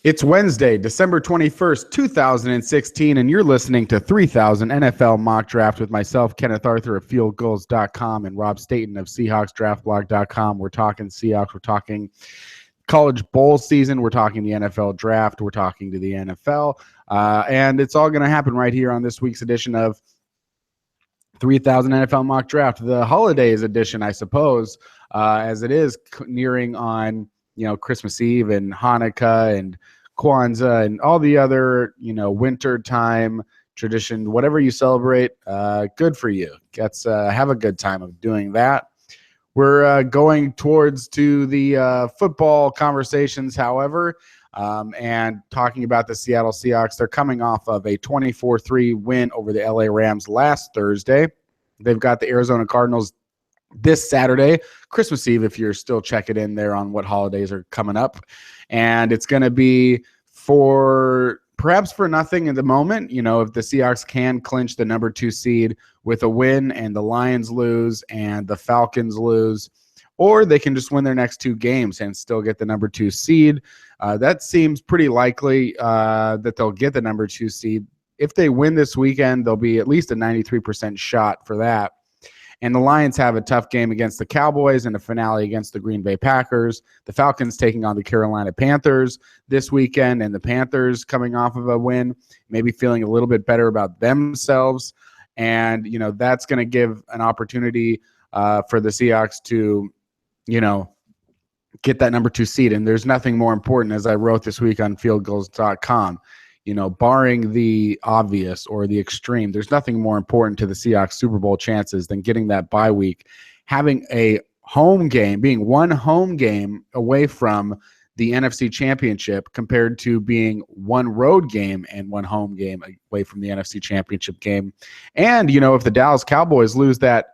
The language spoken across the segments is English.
It's Wednesday, December 21st, 2016, and you're listening to 3000 NFL Mock Draft with myself, Kenneth Arthur of FieldGoals.com, and Rob Staten of SeahawksDraftBlog.com. We're talking Seahawks. We're talking college bowl season. We're talking the NFL draft. We're talking to the NFL. And it's all going to happen right here on this week's edition of 3000 NFL Mock Draft, the holidays edition, I suppose, as it is nearing on Christmas Eve and Hanukkah and Kwanzaa and all the other winter time tradition. Whatever you celebrate, good for you. Have a good time of doing that. We're going towards to the football conversations, however, and talking about the Seattle Seahawks. They're coming off of a 24-3 win over the LA Rams last Thursday. They've got the Arizona Cardinals this Saturday, Christmas Eve, if you're still checking in there on what holidays are coming up. And it's going to be perhaps for nothing at the moment. If the Seahawks can clinch the number 2 seed with a win and the Lions lose and the Falcons lose, or they can just win their next 2 games and still get the number 2 seed. That seems pretty likely that they'll get the number 2 seed. If they win this weekend, there'll be at least a 93% shot for that. And the Lions have a tough game against the Cowboys and a finale against the Green Bay Packers. The Falcons taking on the Carolina Panthers this weekend, and the Panthers coming off of a win, maybe feeling a little bit better about themselves. And, that's going to give an opportunity for the Seahawks to, get that number 2 seed. And there's nothing more important, as I wrote this week on fieldgoals.com. Barring the obvious or the extreme, there's nothing more important to the Seahawks Super Bowl chances than getting that bye week, having a home game, being one home game away from the NFC Championship compared to being one road game and one home game away from the NFC Championship game. And, if the Dallas Cowboys lose that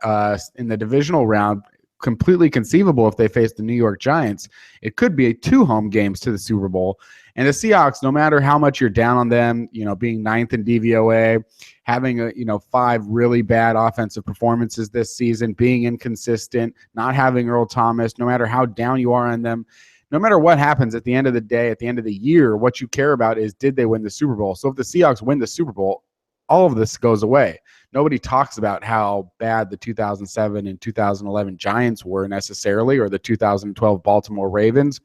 in the divisional round, completely conceivable if they face the New York Giants, it could be 2 home games to the Super Bowl. And the Seahawks, no matter how much you're down on them, being 9th in DVOA, having 5 really bad offensive performances this season, being inconsistent, not having Earl Thomas, no matter how down you are on them, no matter what happens at the end of the day, at the end of the year, what you care about is, did they win the Super Bowl? So if the Seahawks win the Super Bowl, all of this goes away. Nobody talks about how bad the 2007 and 2011 Giants were necessarily, or the 2012 Baltimore Ravens,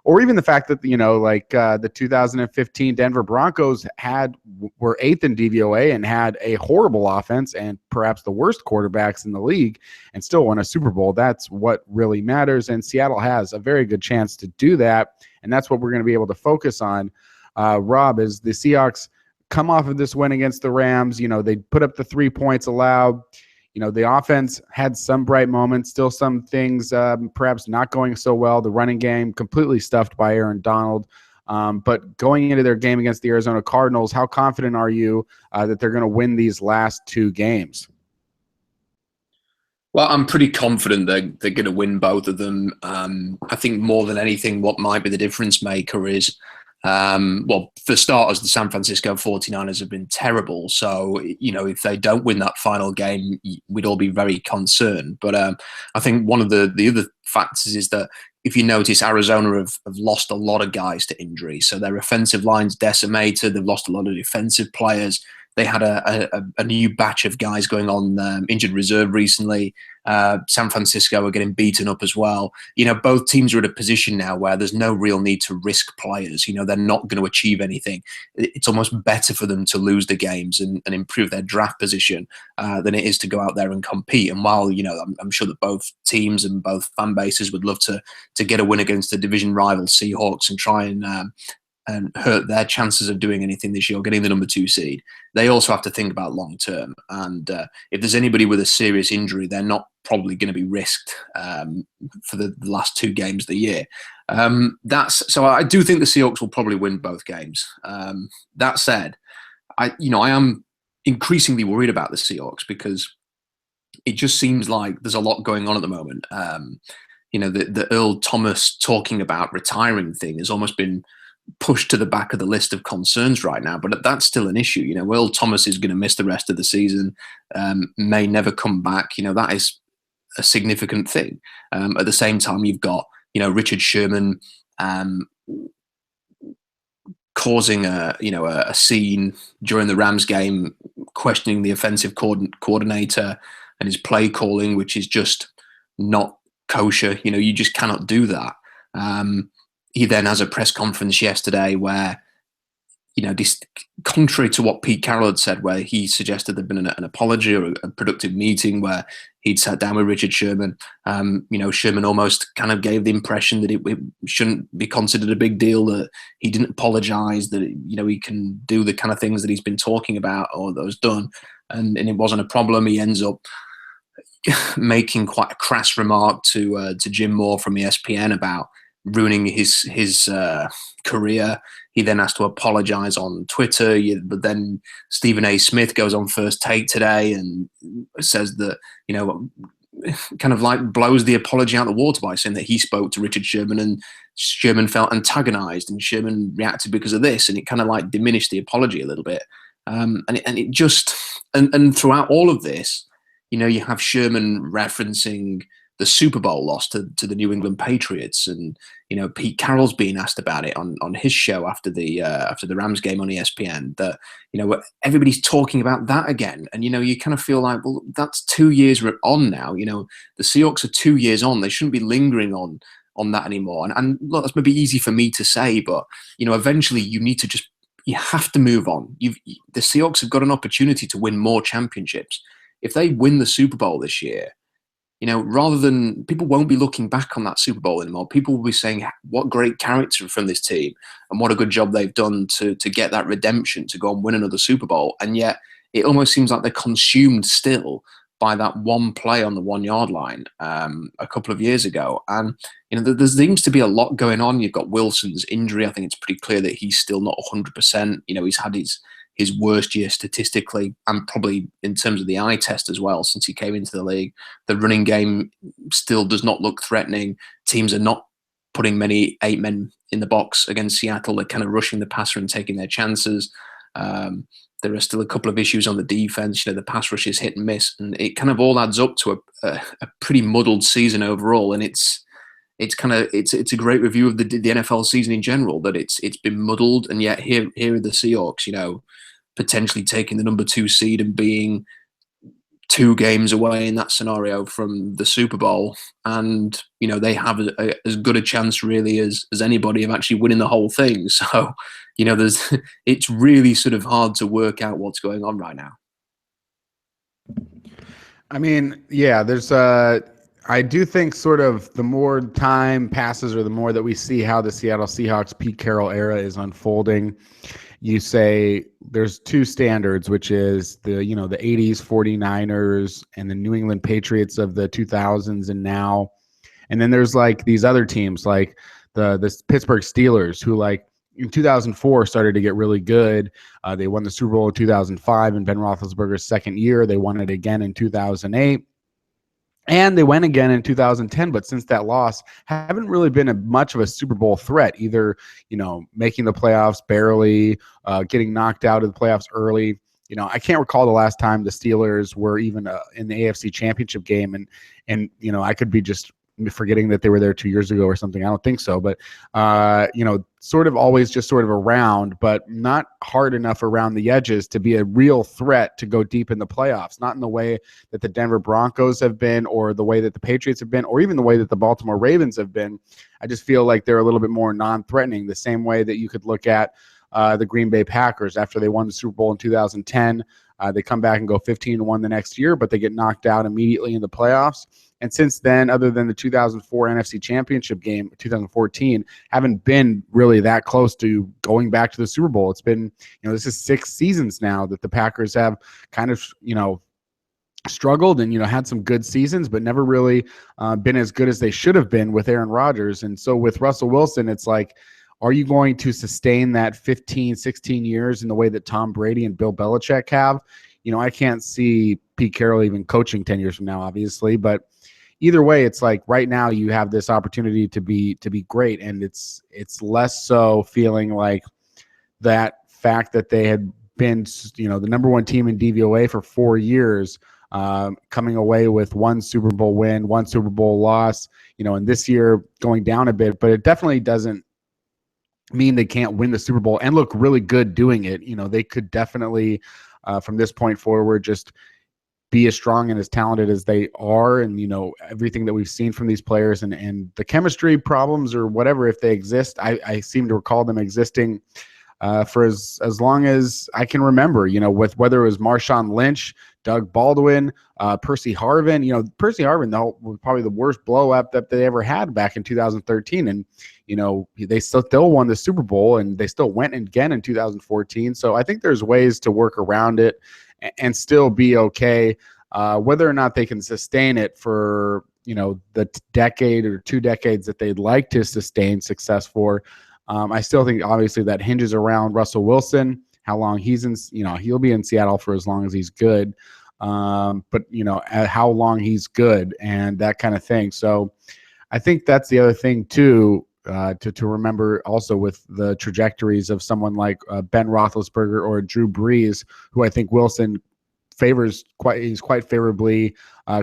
or even the fact that, the 2015 Denver Broncos were 8th in DVOA and had a horrible offense and perhaps the worst quarterbacks in the league and still won a Super Bowl. That's what really matters. And Seattle has a very good chance to do that. And that's what we're going to be able to focus on, Rob, is the Seahawks come off of this win against the Rams. They put up the 3 points allowed. The offense had some bright moments, still some things perhaps not going so well. The running game completely stuffed by Aaron Donald. But going into their game against the Arizona Cardinals, how confident are you that they're going to win these last 2 games? Well, I'm pretty confident they're going to win both of them. I think more than anything, what might be the difference maker is, for starters, the San Francisco 49ers have been terrible. So, if they don't win that final game, we'd all be very concerned. But I think one of the other factors is that if you notice, Arizona have lost a lot of guys to injury. So their offensive line's decimated. They've lost a lot of defensive players. They had a new batch of guys going on injured reserve recently. San Francisco are getting beaten up as well. Both teams are at a position now where there's no real need to risk players. They're not going to achieve anything. It's almost better for them to lose the games and improve their draft position than it is to go out there and compete. And while, I'm sure that both teams and both fan bases would love to get a win against the division rival Seahawks and try and hurt their chances of doing anything this year, or getting the number 2 seed, they also have to think about long term. And if there's anybody with a serious injury, they're not probably going to be risked for the last 2 games of the year. So I do think the Seahawks will probably win both games. That said, I am increasingly worried about the Seahawks because it just seems like there's a lot going on at the moment. The Earl Thomas talking about retiring thing has almost been pushed to the back of the list of concerns right now, but that's still an issue. Earl Thomas is going to miss the rest of the season, may never come back. That is a significant thing. At the same time, you've got, Richard Sherman causing a scene during the Rams game, questioning the offensive coordinator and his play calling, which is just not kosher. You just cannot do that. He then has a press conference yesterday where, this, contrary to what Pete Carroll had said, where he suggested there'd been an apology or a productive meeting where he'd sat down with Richard Sherman. Sherman almost kind of gave the impression that it shouldn't be considered a big deal, that he didn't apologize, that, he can do the kind of things that he's been talking about or that was done. And it wasn't a problem. He ends up making quite a crass remark to Jim Moore from ESPN about ruining his career. He then has to apologize on Twitter, but then Stephen A. Smith goes on First Take today and says that, kind of like blows the apology out of the water by saying that he spoke to Richard Sherman and Sherman felt antagonized and Sherman reacted because of this, and it kind of like diminished the apology a little bit. And it just, and throughout all of this, you have Sherman referencing the Super Bowl loss to the New England Patriots, and Pete Carroll's being asked about it on his show after the Rams game on ESPN. That everybody's talking about that again, and you kind of feel like, well, that's 2 years on now. The Seahawks are 2 years on; they shouldn't be lingering on that anymore. And look, that's maybe easy for me to say, but eventually you have to move on. The Seahawks have got an opportunity to win more championships. If they win the Super Bowl this year, rather than, people won't be looking back on that Super Bowl anymore. People will be saying what great character from this team and what a good job they've done to get that redemption, to go and win another Super Bowl. And yet it almost seems like they're consumed still by that one play on the 1 yard line a couple of years ago. And, there seems to be a lot going on. You've got Wilson's injury. I think it's pretty clear that he's still not 100%. He's had his worst year statistically, and probably in terms of the eye test as well since he came into the league. The running game still does not look threatening. Teams are not putting many 8 men in the box against Seattle. They're kind of rushing the passer and taking their chances. There are still a couple of issues on the defense. The pass rush is hit and miss, and it kind of all adds up to a pretty muddled season overall. And it's a great review of the NFL season in general, that it's been muddled, and yet here are the Seahawks, potentially taking the number 2 seed and being 2 games away in that scenario from the Super Bowl, and they have as good a chance really as anybody of actually winning the whole thing. So it's really sort of hard to work out what's going on right now. I mean, yeah, there's I do think sort of the more time passes or the more that we see how the Seattle Seahawks Pete Carroll era is unfolding, you say there's 2 standards, which is the 80s 49ers and the New England Patriots of the 2000s and now. And then there's like these other teams like the Pittsburgh Steelers, who like in 2004 started to get really good. They won the Super Bowl in 2005 in Ben Roethlisberger's second year. They won it again in 2008. And they went again in 2010, but since that loss, haven't really been much of a Super Bowl threat, either, making the playoffs barely, getting knocked out of the playoffs early. I can't recall the last time the Steelers were even in the AFC Championship game. And I could be just forgetting that they were there 2 years ago or something. I don't think so. But, sort of always just sort of around, but not hard enough around the edges to be a real threat to go deep in the playoffs, not in the way that the Denver Broncos have been or the way that the Patriots have been or even the way that the Baltimore Ravens have been. I just feel like they're a little bit more non-threatening, the same way that you could look at the Green Bay Packers after they won the Super Bowl in 2010. They come back and go 15-1 the next year, but they get knocked out immediately in the playoffs. And since then, other than the 2004 NFC Championship game, 2014, haven't been really that close to going back to the Super Bowl. It's been, this is 6 seasons now that the Packers have kind of, struggled and, had some good seasons, but never really been as good as they should have been with Aaron Rodgers. And so with Russell Wilson, it's like, are you going to sustain that 15, 16 years in the way that Tom Brady and Bill Belichick have? I can't see Pete Carroll even coaching 10 years from now, obviously, but either way, it's like right now you have this opportunity to be great, and it's less so feeling like that fact that they had been, the number 1 team in DVOA for 4 years, coming away with 1 Super Bowl win, 1 Super Bowl loss, and this year going down a bit, but it definitely doesn't mean they can't win the Super Bowl and look really good doing it. They could definitely, from this point forward, just be as strong and as talented as they are. And, everything that we've seen from these players and the chemistry problems or whatever, if they exist, I seem to recall them existing for as long as I can remember, with whether it was Marshawn Lynch, Doug Baldwin, Percy Harvin. Percy Harvin, though, was probably the worst blow up that they ever had back in 2013. And, they still won the Super Bowl, and they still went again in 2014. So I think there's ways to work around it and still be okay. Whether or not they can sustain it for, the decade or 2 decades that they'd like to sustain success for, I still think obviously that hinges around Russell Wilson, how long he's in, he'll be in Seattle for as long as he's good. But how long he's good and that kind of thing. So I think that's the other thing too, to remember also with the trajectories of someone like Ben Roethlisberger or Drew Brees, who I think Wilson he's quite favorably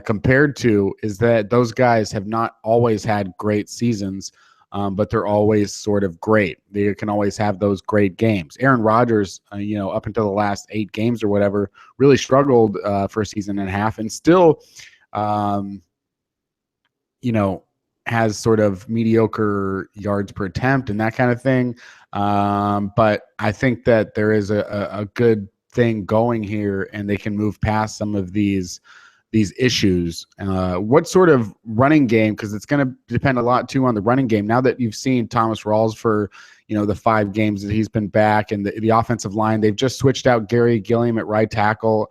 compared to, is that those guys have not always had great seasons. But they're always sort of great. They can always have those great games. Aaron Rodgers, up until the last 8 games or whatever, really struggled for a season and a half, and still, has sort of mediocre yards per attempt and that kind of thing. But I think that there is a good thing going here, and they can move past some of these issues. What sort of running game, because it's going to depend a lot too on the running game. Now that you've seen Thomas Rawls for the 5 games that he's been back, and the offensive line, they've just switched out Gary Gilliam at right tackle,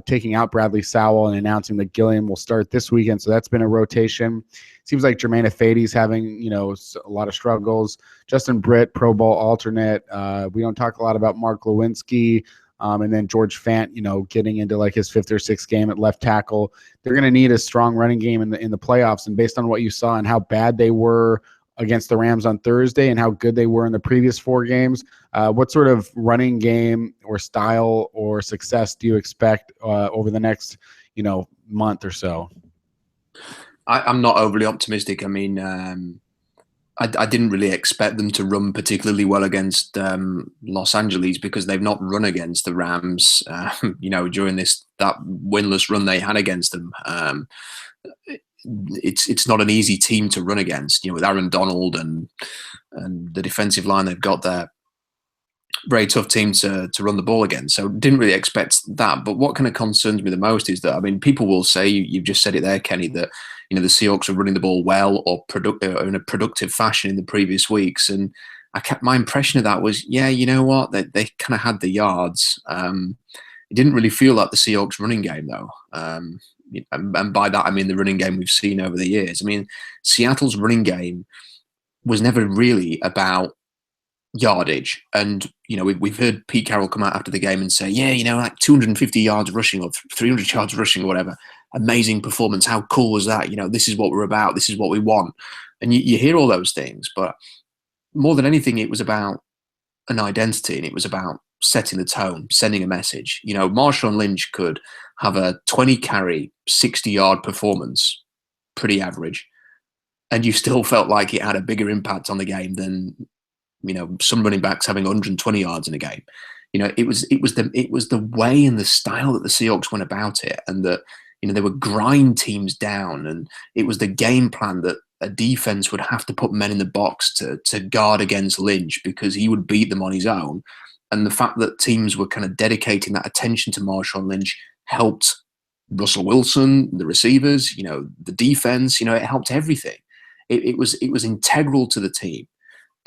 taking out Bradley Sowell and announcing that Gilliam will start this weekend. So that's been a rotation. Seems like Jermaine Ifedi's having a lot of struggles. Justin Britt, Pro Bowl alternate. We don't talk a lot about Mark Lewinsky. And then George Fant, getting into like his 5th or 6th game at left tackle. They're going to need a strong running game in the playoffs. And based on what you saw and how bad they were against the Rams on Thursday and how good they were in the previous 4 games, what sort of running game or style or success do you expect over the next, month or so? I'm not overly optimistic. I mean, I didn't really expect them to run particularly well against Los Angeles, because they've not run against the Rams, during that winless run they had against them. It's not an easy team to run against, with Aaron Donald and the defensive line they've got there. Very tough team to run the ball against. So didn't really expect that. But what kind of concerns me the most is that, I mean, people will say, you've just said it there, Kenny, that the Seahawks are running the ball well or in a productive fashion in the previous weeks. And my impression of that was, yeah, you know what, they kind of had the yards. It didn't really feel like the Seahawks running game, though. And by that, I mean the running game we've seen over the years. I mean, Seattle's running game was never really about yardage. And, we've heard Pete Carroll come out after the game and say, yeah, like 250 yards rushing or 300 yards rushing or whatever. Amazing performance. How cool was that? This is what we're about. This is what we want. And you hear all those things, but more than anything, it was about an identity, and it was about setting the tone, sending a message. Marshawn Lynch could have a 20-carry, 60-yard performance, pretty average, and you still felt like it had a bigger impact on the game than some running backs having 120 yards in a game. It was the way and the style that the Seahawks went about it, and that they would grind teams down, and it was the game plan that a defense would have to put men in the box to guard against Lynch, because he would beat them on his own. And the fact that teams were kind of dedicating that attention to Marshawn Lynch helped Russell Wilson, the receivers, the defense, it helped everything. It was integral to the team.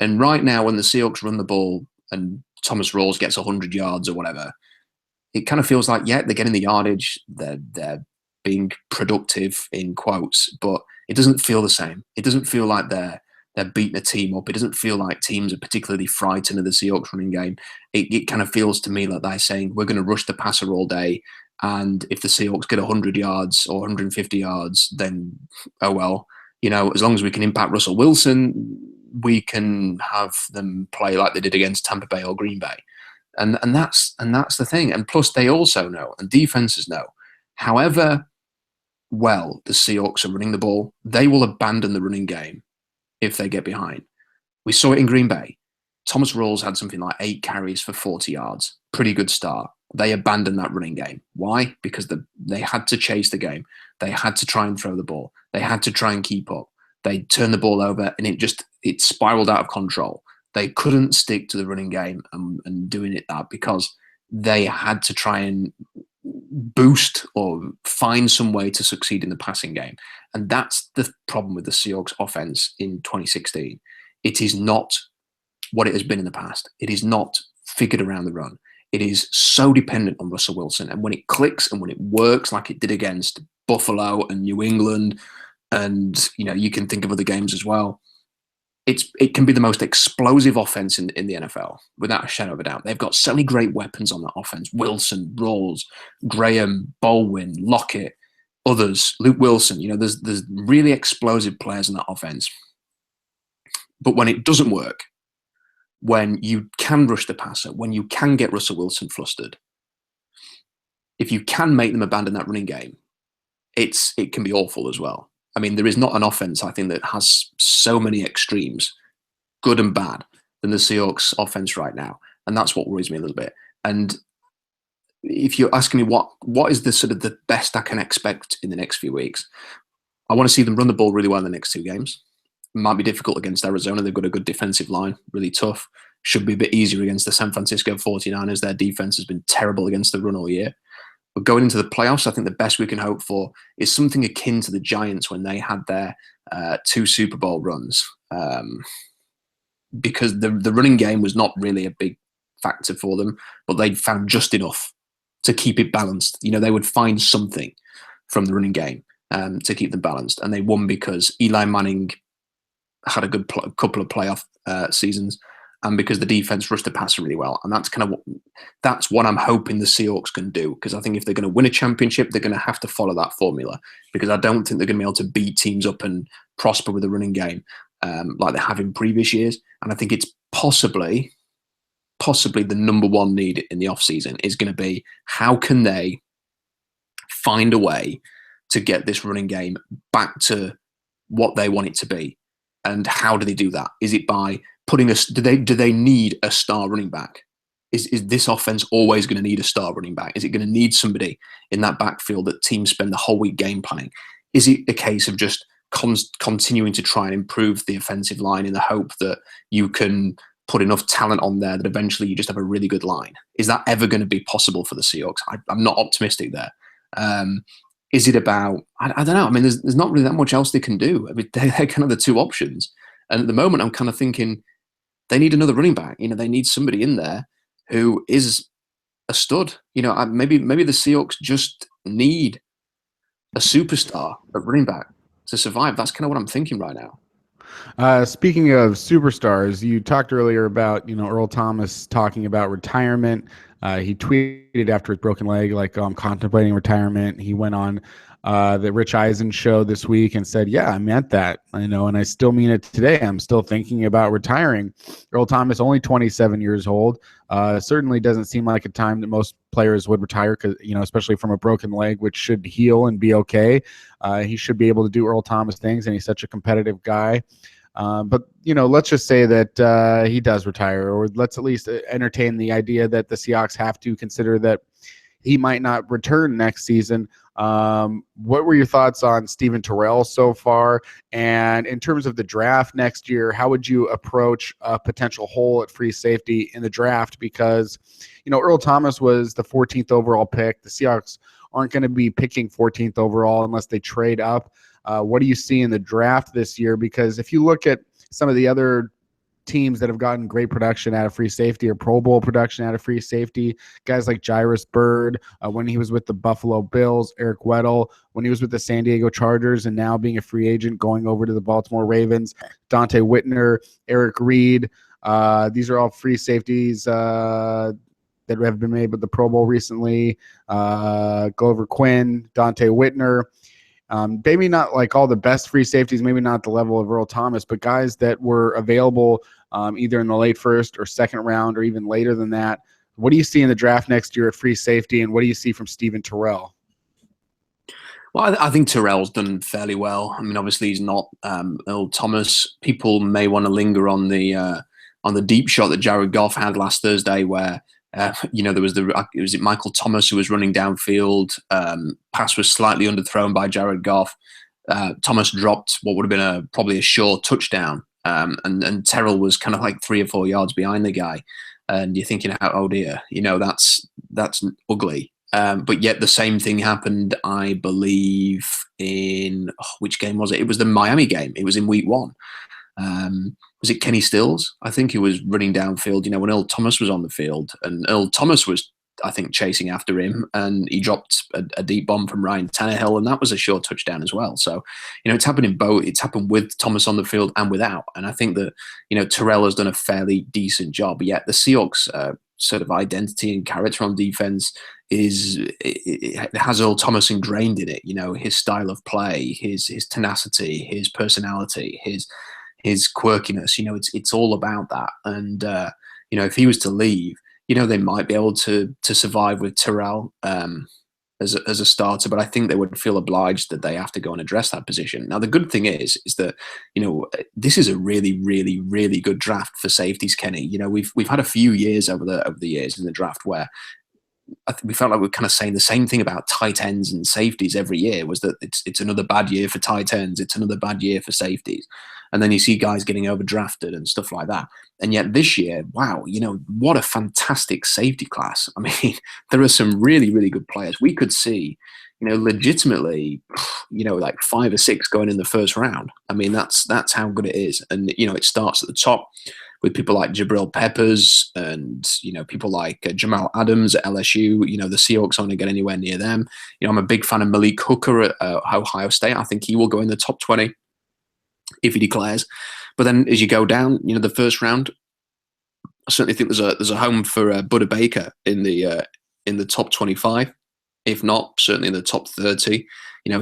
And right now, when the Seahawks run the ball and Thomas Rawls gets 100 yards or whatever, it kind of feels like, yeah, they're getting the yardage, they're being productive in quotes, but it doesn't feel the same. It doesn't feel like they're beating a team up. It doesn't feel like teams are particularly frightened of the Seahawks running game. It kind of feels to me like they're saying, we're going to rush the passer all day, and if the Seahawks get 100 yards or 150 yards, then oh well. As long as we can impact Russell Wilson, we can have them play like they did against Tampa Bay or Green Bay. And that's the thing. And plus, they also know, and defenses know, however well the Seahawks are running the ball, they will abandon the running game if they get behind. We saw it in Green Bay. Thomas Rawls had something like 8 carries for 40 yards. Pretty good start. They abandoned that running game. Why? Because they had to chase the game. They had to try and throw the ball. They had to try and keep up. They turned the ball over, and it spiraled out of control. They couldn't stick to the running game and doing it that because they had to try and boost or find some way to succeed in the passing game. And that's the problem with the Seahawks offense in 2016. It is not what it has been in the past. It is not figured around the run. It is so dependent on Russell Wilson. And when it clicks and when it works like it did against Buffalo and New England, and you can think of other games as well, it can be the most explosive offense in the NFL, without a shadow of a doubt. They've got so many great weapons on that offense. Wilson, Rawls, Graham, Baldwin, Lockett, others, Luke Wilson. There's really explosive players in that offense. But when it doesn't work, when you can rush the passer, when you can get Russell Wilson flustered, if you can make them abandon that running game, it can be awful as well. I mean, there is not an offense, I think, that has so many extremes, good and bad, than the Seahawks offense right now. And that's what worries me a little bit. And if you're asking me what is the sort of the best I can expect in the next few weeks, I want to see them run the ball really well in the next 2 games. It might be difficult against Arizona. They've got a good defensive line, really tough. Should be a bit easier against the San Francisco 49ers. Their defense has been terrible against the run all year. But going into the playoffs, I think the best we can hope for is something akin to the Giants when they had their 2 Super Bowl runs. Because the running game was not really a big factor for them, but they found just enough to keep it balanced. They would find something from the running game to keep them balanced. And they won because Eli Manning had a good couple of playoff seasons, and because the defense rushed the passer really well. And that's what I'm hoping the Seahawks can do, because I think if they're going to win a championship, they're going to have to follow that formula, because I don't think they're going to be able to beat teams up and prosper with the running game like they have in previous years. And I think it's possibly the number one need in the offseason is going to be, how can they find a way to get this running game back to what they want it to be? And how do they do that? Is it by putting do they need a star running back? Is this offense always going to need a star running back? Is it going to need somebody in that backfield that teams spend the whole week game planning? Is it a case of just continuing to try and improve the offensive line in the hope that you can put enough talent on there that eventually you just have a really good line? Is that ever going to be possible for the Seahawks? I'm not optimistic there. Is it about, I don't know. I mean, there's not really that much else they can do. I mean, they're kind of the 2 options. And at the moment, I'm kind of thinking they need another running back. They need somebody in there who is a stud. Maybe the Seahawks just need a superstar at running back to survive. That's kind of what I'm thinking right now. Speaking of superstars, you talked earlier about, Earl Thomas talking about retirement. He tweeted after his broken leg, like, I'm contemplating retirement. He went on the Rich Eisen show this week and said, yeah, I meant that, and I still mean it today. I'm still thinking about retiring. Earl Thomas, only 27 years old, certainly doesn't seem like a time that most players would retire, because, especially from a broken leg, which should heal and be okay. He should be able to do Earl Thomas things, and he's such a competitive guy. But, let's just say that he does retire, or let's at least entertain the idea that the Seahawks have to consider that he might not return next season. What were your thoughts on Steven Terrell so far? And in terms of the draft next year, how would you approach a potential hole at free safety in the draft? Because, Earl Thomas was the 14th overall pick. The Seahawks aren't going to be picking 14th overall unless they trade up. What do you see in the draft this year? Because if you look at some of the other teams that have gotten great production out of free safety or Pro Bowl production out of free safety, guys like Jairus Byrd, when he was with the Buffalo Bills, Eric Weddle, when he was with the San Diego Chargers, and now being a free agent going over to the Baltimore Ravens, Dante Whitner, Eric Reed. These are all free safeties that have been made with the Pro Bowl recently. Glover Quinn, Dante Whitner. Maybe not like all the best free safeties, maybe not the level of Earl Thomas, but guys that were available either in the late first or second round or even later than that. What do you see in the draft next year at free safety, and what do you see from Steven Terrell? Well, I think Terrell's done fairly well. I mean, obviously he's not Earl Thomas. People may want to linger on the on the deep shot that Jared Goff had last Thursday, where there was Michael Thomas who was running downfield. Pass was slightly underthrown by Jared Goff. Thomas dropped what would have been probably a sure touchdown, and Terrell was kind of like 3 or 4 yards behind the guy, and you're thinking, oh dear, that's ugly. But yet the same thing happened, I believe, in which game was it? It was the Miami game. It was in week 1. Was it Kenny Stills? I think he was running downfield, when Earl Thomas was on the field, and Earl Thomas was, I think, chasing after him, and he dropped a deep bomb from Ryan Tannehill, and that was a short touchdown as well. So, it's happened in both. It's happened with Thomas on the field and without. And I think that, Terrell has done a fairly decent job. Yet the Seahawks sort of identity and character on defense it has Earl Thomas ingrained in it. His style of play, his tenacity, his personality, his quirkiness. It's all about that. And if he was to leave, they might be able to survive with Terrell as a starter, but I think they would feel obliged that they have to go and address that position. Now, the good thing is that this is a really, really, really good draft for safeties, Kenny. We've had a few years over the years in the draft where we felt like we were kind of saying the same thing about tight ends and safeties every year, was that it's another bad year for tight ends, it's another bad year for safeties. And then you see guys getting overdrafted and stuff like that. And yet this year, wow, what a fantastic safety class. I mean, there are some really, really good players. We could see, legitimately, like 5 or 6 going in the first round. I mean, that's how good it is. And, it starts at the top with people like Jabril Peppers and, people like Jamal Adams at LSU. The Seahawks aren't going to get anywhere near them. I'm a big fan of Malik Hooker at Ohio State. I think he will go in the top 20 if he declares. But then as you go down, the first round, I certainly think there's a home for Budda Baker in the top 25, if not certainly in the top 30.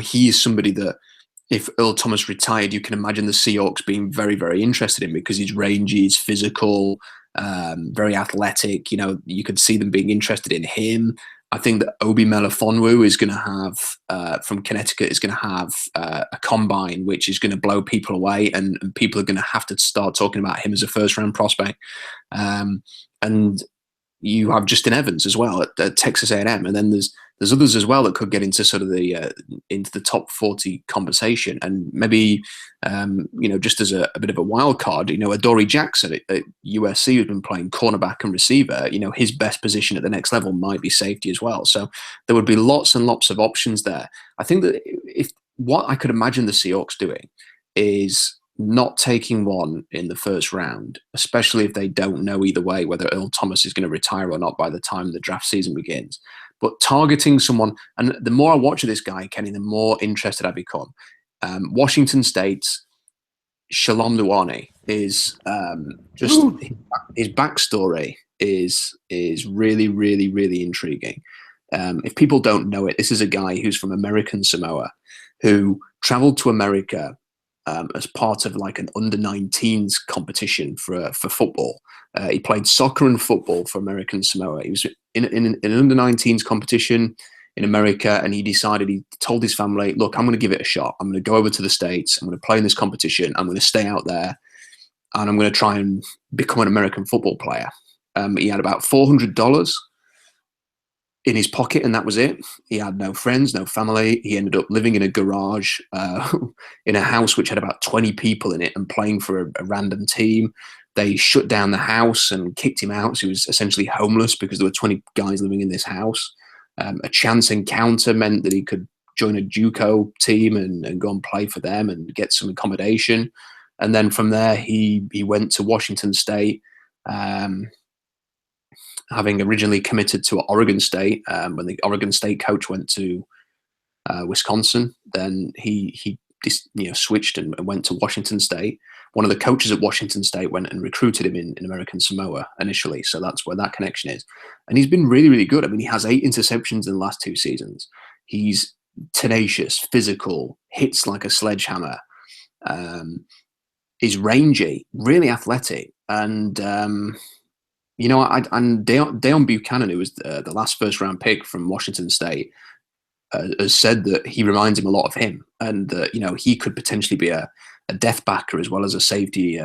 He is somebody that, if Earl Thomas retired, you can imagine the Seahawks being very, very interested in, because he's rangy, he's physical, very athletic. You could see them being interested in him. I think that Obi Melifonwu is going to have, from Connecticut, is going to have a combine which is going to blow people away, and people are going to have to start talking about him as a first-round prospect. And you have Justin Evans as well at Texas A&M, and then there's others as well that could get into sort of into the top 40 conversation, and maybe just as a bit of a wild card, Adoree Jackson at USC, who's been playing cornerback and receiver. His best position at the next level might be safety as well. So there would be lots and lots of options there. I think that if what I could imagine the Seahawks doing is not taking one in the first round, especially if they don't know either way whether Earl Thomas is going to retire or not by the time the draft season begins. But targeting someone, and the more I watch this guy, Kenny, the more interested I become. Washington State's Shalom Luani is just his backstory is really, really, really intriguing. If people don't know it, this is a guy who's from American Samoa, who traveled to America as part of like an under-19s competition for football. He played soccer and football for American Samoa. He was in an under-19s competition in America, and he told his family, look, I'm going to give it a shot. I'm going to go over to the States. I'm going to play in this competition. I'm going to stay out there, and I'm going to try and become an American football player. He had about $400 in his pocket, and that was it. He had no friends, no family. He ended up living in a garage in a house which had about 20 people in it and playing for a random team. They shut down the house and kicked him out. So he was essentially homeless because there were 20 guys living in this house. A chance encounter meant that he could join a JUCO team and go and play for them and get some accommodation. And then from there, he went to Washington State, having originally committed to Oregon State. When the Oregon State coach went to Wisconsin, then he switched and went to Washington State. One of the coaches at Washington State went and recruited him in American Samoa initially, so that's where that connection is. And he's been really, really good. I mean, he has 8 interceptions in the last 2 seasons. He's tenacious, physical, hits like a sledgehammer. He's rangy, really athletic, and Deion Buchanan, who was the last first-round pick from Washington State, has said that he reminds him a lot of him, and that he could potentially be a death backer as well as a safety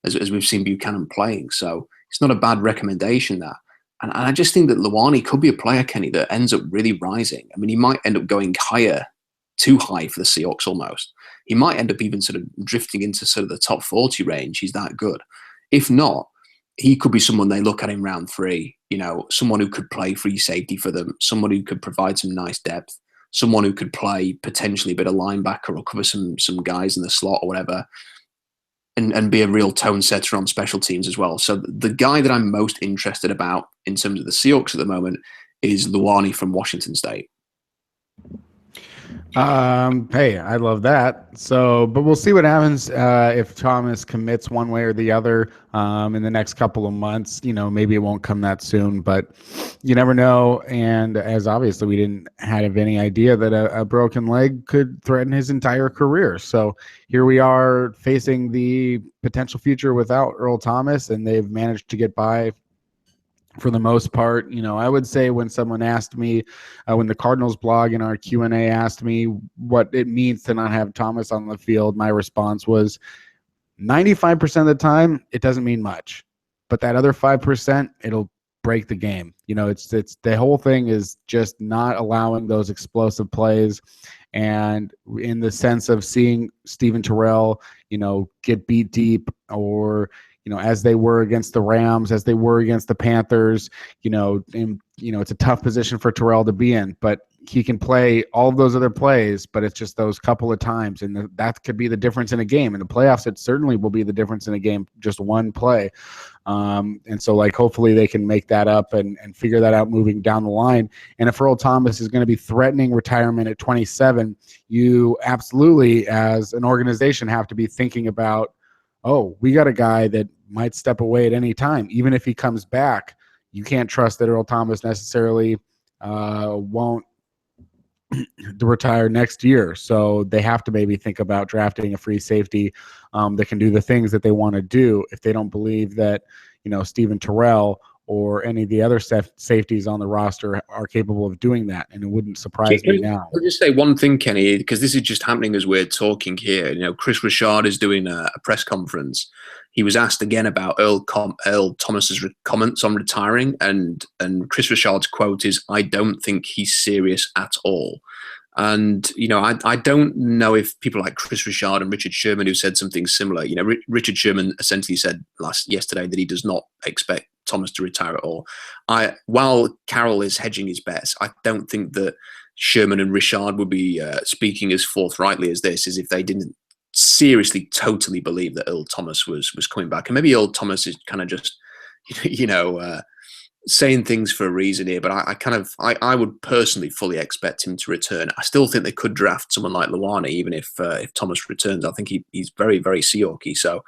as we've seen Buchanan playing. So it's not a bad recommendation, that. And I just think that Luani could be a player, Kenny, that ends up really rising. I mean, he might end up going higher, too high for the Seahawks almost. He might end up even sort of drifting into sort of the top 40 range. He's that good. If not, he could be someone they look at in round 3, someone who could play free safety for them, someone who could provide some nice depth, someone who could play potentially a bit of linebacker or cover some guys in the slot or whatever, and be a real tone setter on special teams as well. So the guy that I'm most interested about in terms of the Seahawks at the moment is Luani from Washington State. Hey, I love that. So, but we'll see what happens if Thomas commits one way or the other in the next couple of months. Maybe it won't come that soon, but you never know. And as obviously we didn't have any idea that a broken leg could threaten his entire career. So here we are facing the potential future without Earl Thomas, and they've managed to get by for the most part. I would say when someone asked me, when the Cardinals blog in our Q&A asked me what it means to not have Thomas on the field, my response was 95% of the time, it doesn't mean much. But that other 5%, it'll break the game. It's the whole thing is just not allowing those explosive plays. And in the sense of seeing Steven Terrell, get beat deep, or as they were against the Rams, as they were against the Panthers, it's a tough position for Terrell to be in, but he can play all of those other plays, but it's just those couple of times. And that could be the difference in a game. In the playoffs, it certainly will be the difference in a game, just one play. And so hopefully they can make that up and figure that out moving down the line. And if Earl Thomas is going to be threatening retirement at 27, you absolutely, as an organization, have to be thinking about, oh, we got a guy that might step away at any time. Even if he comes back, you can't trust that Earl Thomas necessarily won't retire next year. So they have to maybe think about drafting a free safety that can do the things that they want to do if they don't believe that, Steven Terrell or any of the other safeties on the roster are capable of doing that. And it wouldn't surprise me now. I'll just say one thing, Kenny, because this is just happening as we're talking here. Chris Richard is doing a press conference. He was asked again about Earl Thomas's comments on retiring, and Chris Richard's quote is, "I don't think he's serious at all." And, I don't know if people like Chris Richard and Richard Sherman, who said something similar, Richard Sherman essentially said yesterday that he does not expect Thomas to retire at all. While Carroll is hedging his bets, I don't think that Sherman and Richard would be speaking as forthrightly as this, as if they didn't seriously, totally believe that Earl Thomas was coming back. And maybe Earl Thomas is kind of just, saying things for a reason here, but I would personally fully expect him to return. I still think they could draft someone like Luani, even if Thomas returns. I think he's very, very Seahawky. So,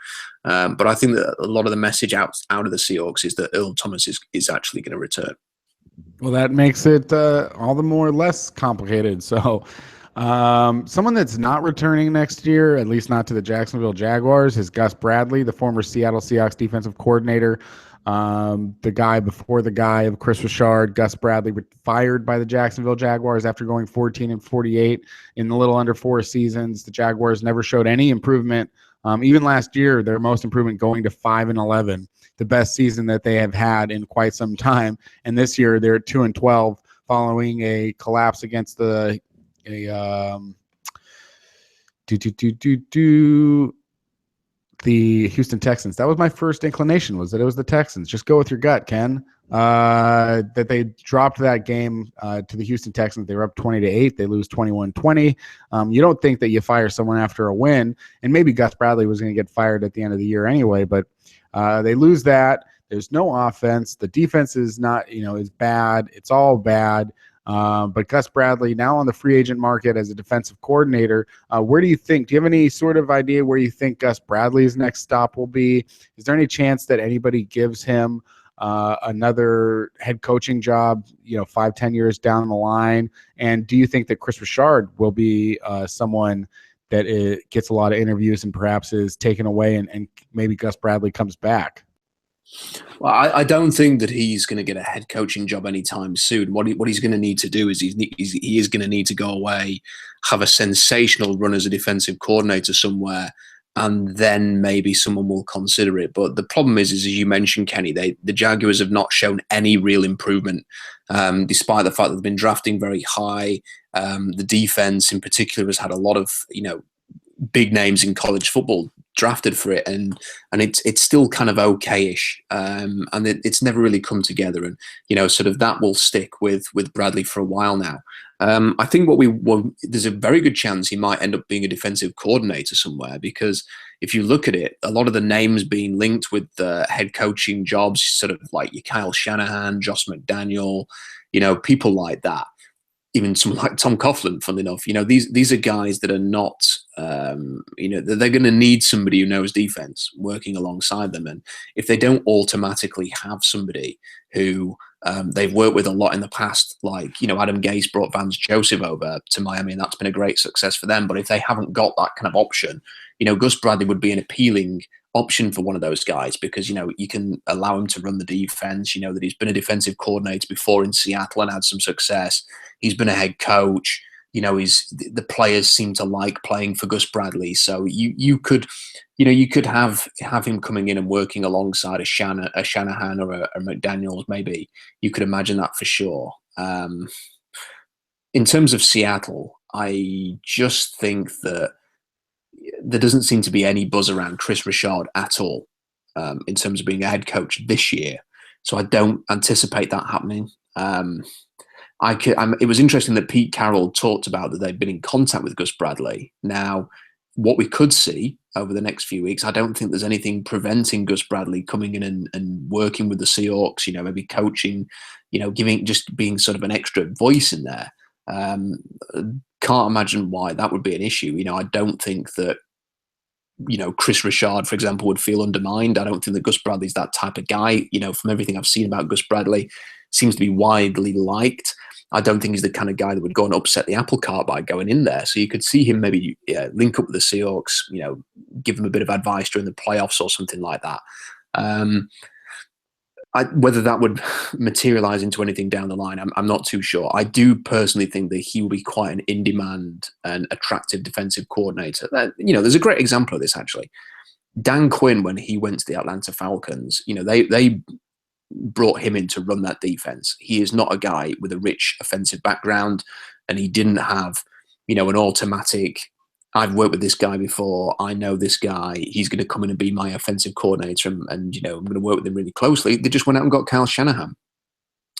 but I think that a lot of the message out of the Seahawks is that Earl Thomas is actually going to return. Well, that makes it all the more less complicated. So, someone that's not returning next year, at least not to the Jacksonville Jaguars, is Gus Bradley, the former Seattle Seahawks defensive coordinator. The guy before the guy of Chris Richard, Gus Bradley, fired by the Jacksonville Jaguars after going 14-48 in the little under 4 seasons. The Jaguars never showed any improvement. Even last year, their most improvement going to 5-11, the best season that they have had in quite some time. And this year they're at 2-12 following a collapse against the Houston Texans. That was my first inclination, was that it was the Texans. Just go with your gut, Ken. That they dropped that game to the Houston Texans. They were up 20-8. They lose 21-20. You don't think that you fire someone after a win, and maybe Gus Bradley was going to get fired at the end of the year anyway, but they lose that. There's no offense. The defense is not, is bad. It's all bad. But Gus Bradley now on the free agent market as a defensive coordinator. Where do you have any sort of idea where you think Gus Bradley's next stop will be? Is there any chance that anybody gives him another head coaching job, 5-10 years down the line? And do you think that Chris Richard will be someone that gets a lot of interviews and perhaps is taken away and maybe Gus Bradley comes back? Well, I don't think that he's going to get a head coaching job anytime soon. What he's going to need to do is he is going to need to go away, have a sensational run as a defensive coordinator somewhere, and then maybe someone will consider it. But the problem is as you mentioned, Kenny, the Jaguars have not shown any real improvement, despite the fact that they've been drafting very high. The defense in particular has had a lot of, big names in college football drafted for it, and it's still kind of okayish, and it's never really come together, and sort of that will stick with Bradley for a while now. I think there's a very good chance he might end up being a defensive coordinator somewhere, because if you look at it, a lot of the names being linked with the head coaching jobs, sort of like your Kyle Shanahan, Josh McDaniel, people like that. Even someone like Tom Coughlin, funnily enough, these are guys that are not, they're going to need somebody who knows defense working alongside them. And if they don't automatically have somebody who they've worked with a lot in the past, like, Adam Gase brought Vance Joseph over to Miami, and that's been a great success for them. But if they haven't got that kind of option, Gus Bradley would be an appealing option for one of those guys, because you can allow him to run the defense. That he's been a defensive coordinator before in Seattle and had some success. He's been a head coach. The players seem to like playing for Gus Bradley, so you could have him coming in and working alongside a Shanahan or a McDaniels. Maybe you could imagine that for sure. In terms of Seattle, I just think that there doesn't seem to be any buzz around Chris Richard at all, in terms of being a head coach this year. So I don't anticipate that happening. It was interesting that Pete Carroll talked about that they've been in contact with Gus Bradley. Now, what we could see over the next few weeks, I don't think there's anything preventing Gus Bradley coming in and working with the Seahawks, maybe coaching, just being sort of an extra voice in there. Can't imagine why that would be an issue. I don't think that, Chris Richard, for example, would feel undermined. I don't think that Gus Bradley's that type of guy. From everything I've seen about Gus Bradley, seems to be widely liked. I don't think he's the kind of guy that would go and upset the apple cart by going in there. So you could see him maybe link up with the Seahawks, give them a bit of advice during the playoffs or something like that. Whether that would materialize into anything down the line, I'm not too sure. I do personally think that he will be quite an in-demand and attractive defensive coordinator. There's a great example of this, actually. Dan Quinn, when he went to the Atlanta Falcons, they brought him in to run that defense. He is not a guy with a rich offensive background, and he didn't have, an automatic, I've worked with this guy before, I know this guy, he's going to come in and be my offensive coordinator, and I'm going to work with him really closely. They just went out and got Kyle Shanahan.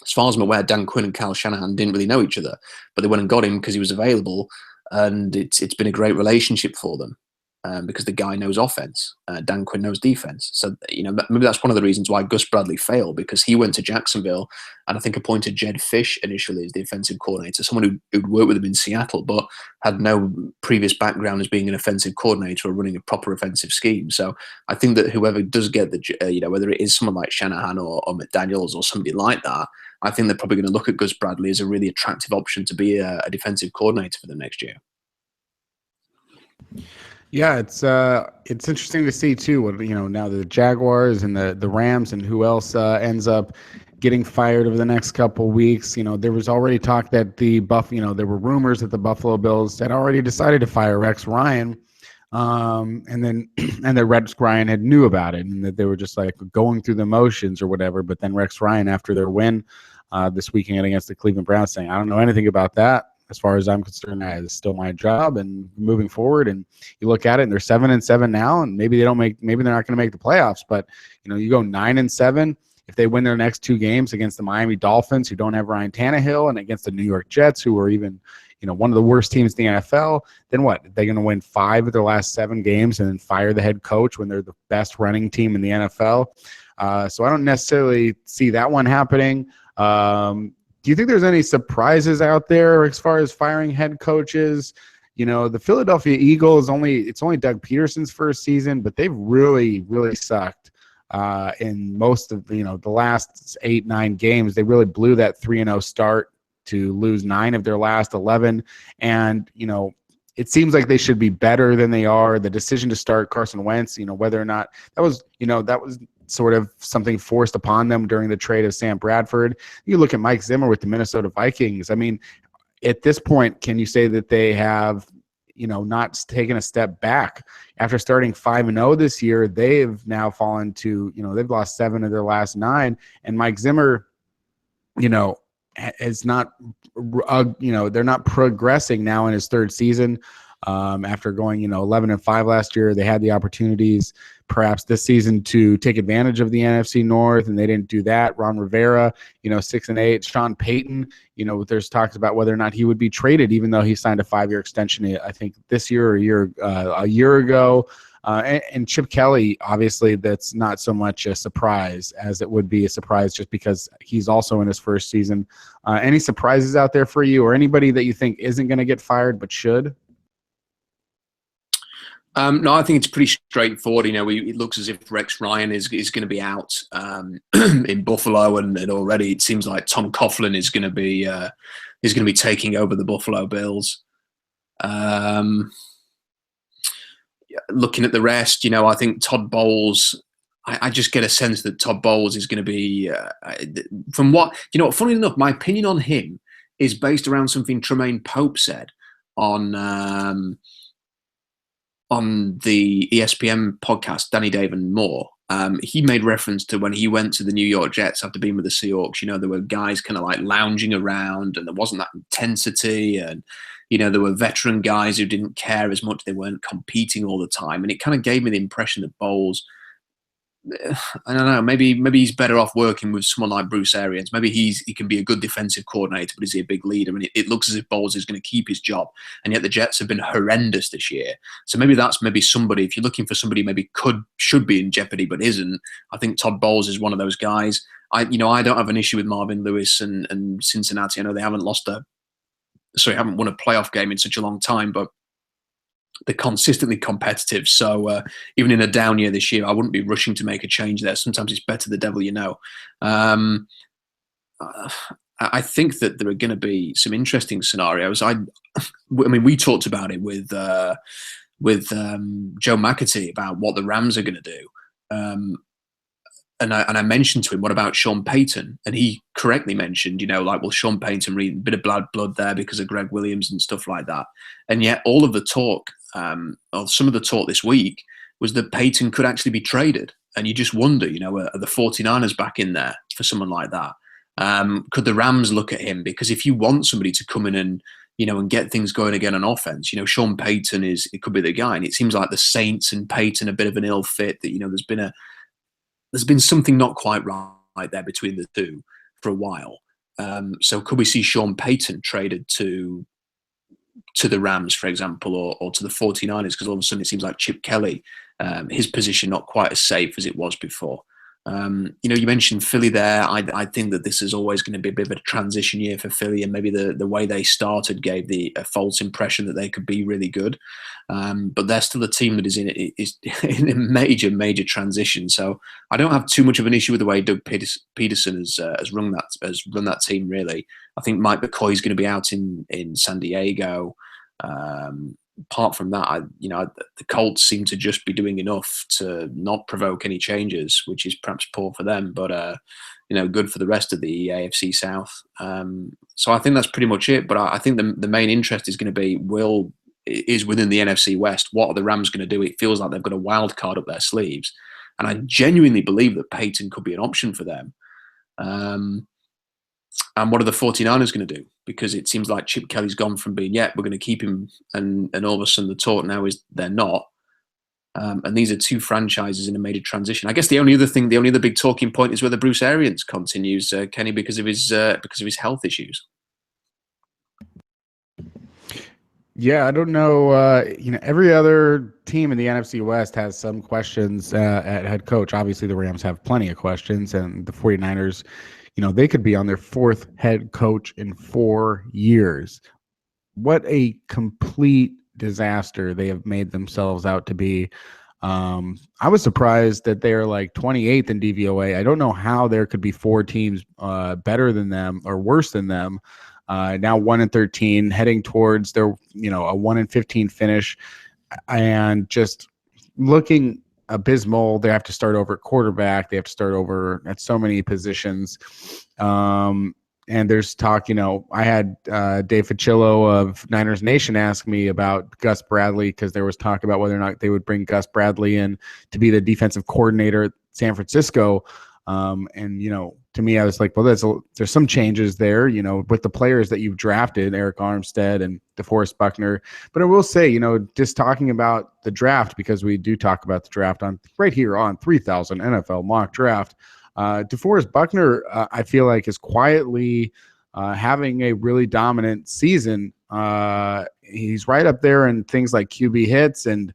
As far as I'm aware, Dan Quinn and Kyle Shanahan didn't really know each other, but they went and got him because he was available, and it's been a great relationship for them. Because the guy knows offense, Dan Quinn knows defense. So, maybe that's one of the reasons why Gus Bradley failed, because he went to Jacksonville and I think appointed Jed Fish initially as the offensive coordinator, someone who'd worked with him in Seattle, but had no previous background as being an offensive coordinator or running a proper offensive scheme. So I think that whoever does get whether it is someone like Shanahan or McDaniels or somebody like that, I think they're probably going to look at Gus Bradley as a really attractive option to be a defensive coordinator for them next year. Yeah, it's interesting to see too. What now the Jaguars and the Rams and who else ends up getting fired over the next couple weeks. There was already talk that there were rumors that the Buffalo Bills had already decided to fire Rex Ryan, and that Rex Ryan had knew about it, and that they were just like going through the motions or whatever. But then Rex Ryan, after their win this weekend against the Cleveland Browns, saying, "I don't know anything about that. As far as I'm concerned, that is still my job and moving forward." And you look at it, and they're 7-7 now, and maybe they're not going to make the playoffs. But you go 9-7. If they win their next two games against the Miami Dolphins, who don't have Ryan Tannehill, and against the New York Jets, who are even one of the worst teams in the NFL, then what? They're going to win 5 of their last 7 games and then fire the head coach when they're the best running team in the NFL. So I don't necessarily see that one happening. Do you think there's any surprises out there as far as firing head coaches? The Philadelphia Eagles, it's only Doug Peterson's first season, but they've really, really sucked in most of the last 8-9 games. They really blew that 3-0 start to lose 9 of their last 11. And, it seems like they should be better than they are. The decision to start Carson Wentz, whether or not that was sort of something forced upon them during the trade of Sam Bradford. You look at Mike Zimmer with the Minnesota Vikings. I mean, at this point, can you say that they have not taken a step back. After starting 5-0 this year, they've now fallen to, they've lost 7 of their last 9. And Mike Zimmer, is not, they're not progressing now in his 3rd season. After going, 11-5 last year, they had the opportunities perhaps this season to take advantage of the NFC North, and they didn't do that. Ron Rivera, 6-8. Sean Payton, there's talks about whether or not he would be traded, even though he signed a 5-year extension, I think this year or a year ago. And Chip Kelly, obviously, that's not so much a surprise as it would be a surprise just because he's also in his 1st season. Any surprises out there for you, or anybody that you think isn't going to get fired but should? No, I think it's pretty straightforward. It looks as if Rex Ryan is going to be out in Buffalo, and already it seems like Tom Coughlin is going to be taking over the Buffalo Bills. Looking at the rest, I think Todd Bowles. I just get a sense that Todd Bowles is going to be, from what funny enough, my opinion on him is based around something Tremaine Pope said on the ESPN podcast, Danny Dave and More. He made reference to when he went to the New York Jets after being with the Seahawks. There were guys kind of like lounging around, and there wasn't that intensity, and there were veteran guys who didn't care as much. They weren't competing all the time, and it kind of gave me the impression that Bowles, I don't know, maybe he's better off working with someone like Bruce Arians. Maybe he can be a good defensive coordinator, but is he a big leader? And it looks as if Bowles is going to keep his job, and yet the Jets have been horrendous this year. So maybe that's somebody, if you're looking for somebody maybe should be in jeopardy but isn't, I think Todd Bowles is one of those guys. I don't have an issue with Marvin Lewis and Cincinnati. I know they haven't haven't won a playoff game in such a long time, but they're consistently competitive. So even in a down year this year, I wouldn't be rushing to make a change there. Sometimes it's better the devil you know. I think that there are going to be some interesting scenarios. I mean, we talked about it with Joe McAtee about what the Rams are going to do. And I mentioned to him, what about Sean Payton? And he correctly mentioned, Sean Payton reading a bit of blood there because of Greg Williams and stuff like that. And yet all of the talk, or some of the talk this week, was that Payton could actually be traded. And you just wonder, are the 49ers back in there for someone like that? Could the Rams look at him? Because if you want somebody to come in and, and get things going again on offense, Sean Payton it could be the guy. And it seems like the Saints and Payton a bit of an ill fit, that, there's been something not quite right there between the two for a while. So could we see Sean Payton traded to the Rams, for example, or to the 49ers? Because all of a sudden it seems like Chip Kelly, his position not quite as safe as it was before. You mentioned Philly there. I think that this is always going to be a bit of a transition year for Philly, and maybe the way they started gave a false impression that they could be really good. But they're still a team that is in a major transition. So I don't have too much of an issue with the way Doug Peterson has run that team. Really, I think Mike McCoy is going to be out in San Diego. Apart from that, the Colts seem to just be doing enough to not provoke any changes, which is perhaps poor for them, but good for the rest of the AFC South. So I think that's pretty much it. But I think the main interest is going to be is within the NFC West. What are the Rams going to do? It feels like they've got a wild card up their sleeves, and I genuinely believe that Payton could be an option for them. And what are the 49ers going to do? Because it seems like Chip Kelly's gone from being, we're going to keep him, and all of a sudden the talk now is they're not. And these are two franchises in a major transition. I guess the only other big talking point is whether Bruce Arians continues, Kenny, because of his health issues. Yeah, I don't know. Every other team in the NFC West has some questions at head coach. Obviously, the Rams have plenty of questions, and the 49ers, they could be on their 4th head coach in 4 years. What a complete disaster they have made themselves out to be. I was surprised that they're like 28th in DVOA. I don't know how there could be 4 teams better than them or worse than them. Now 1-13, heading towards their, a 1-15 finish, and just looking abysmal. They have to start over at quarterback. They have to start over at so many positions. And there's talk, I had Dave Ficillo of Niners Nation ask me about Gus Bradley, because there was talk about whether or not they would bring Gus Bradley in to be the defensive coordinator at San Francisco. And, to me, I was like, well, there's some changes there, with the players that you've drafted, Eric Armstead and DeForest Buckner. But I will say, just talking about the draft, because we do talk about the draft right here on 3000 NFL Mock Draft. DeForest Buckner, I feel like, is quietly having a really dominant season. He's right up there in things like QB hits and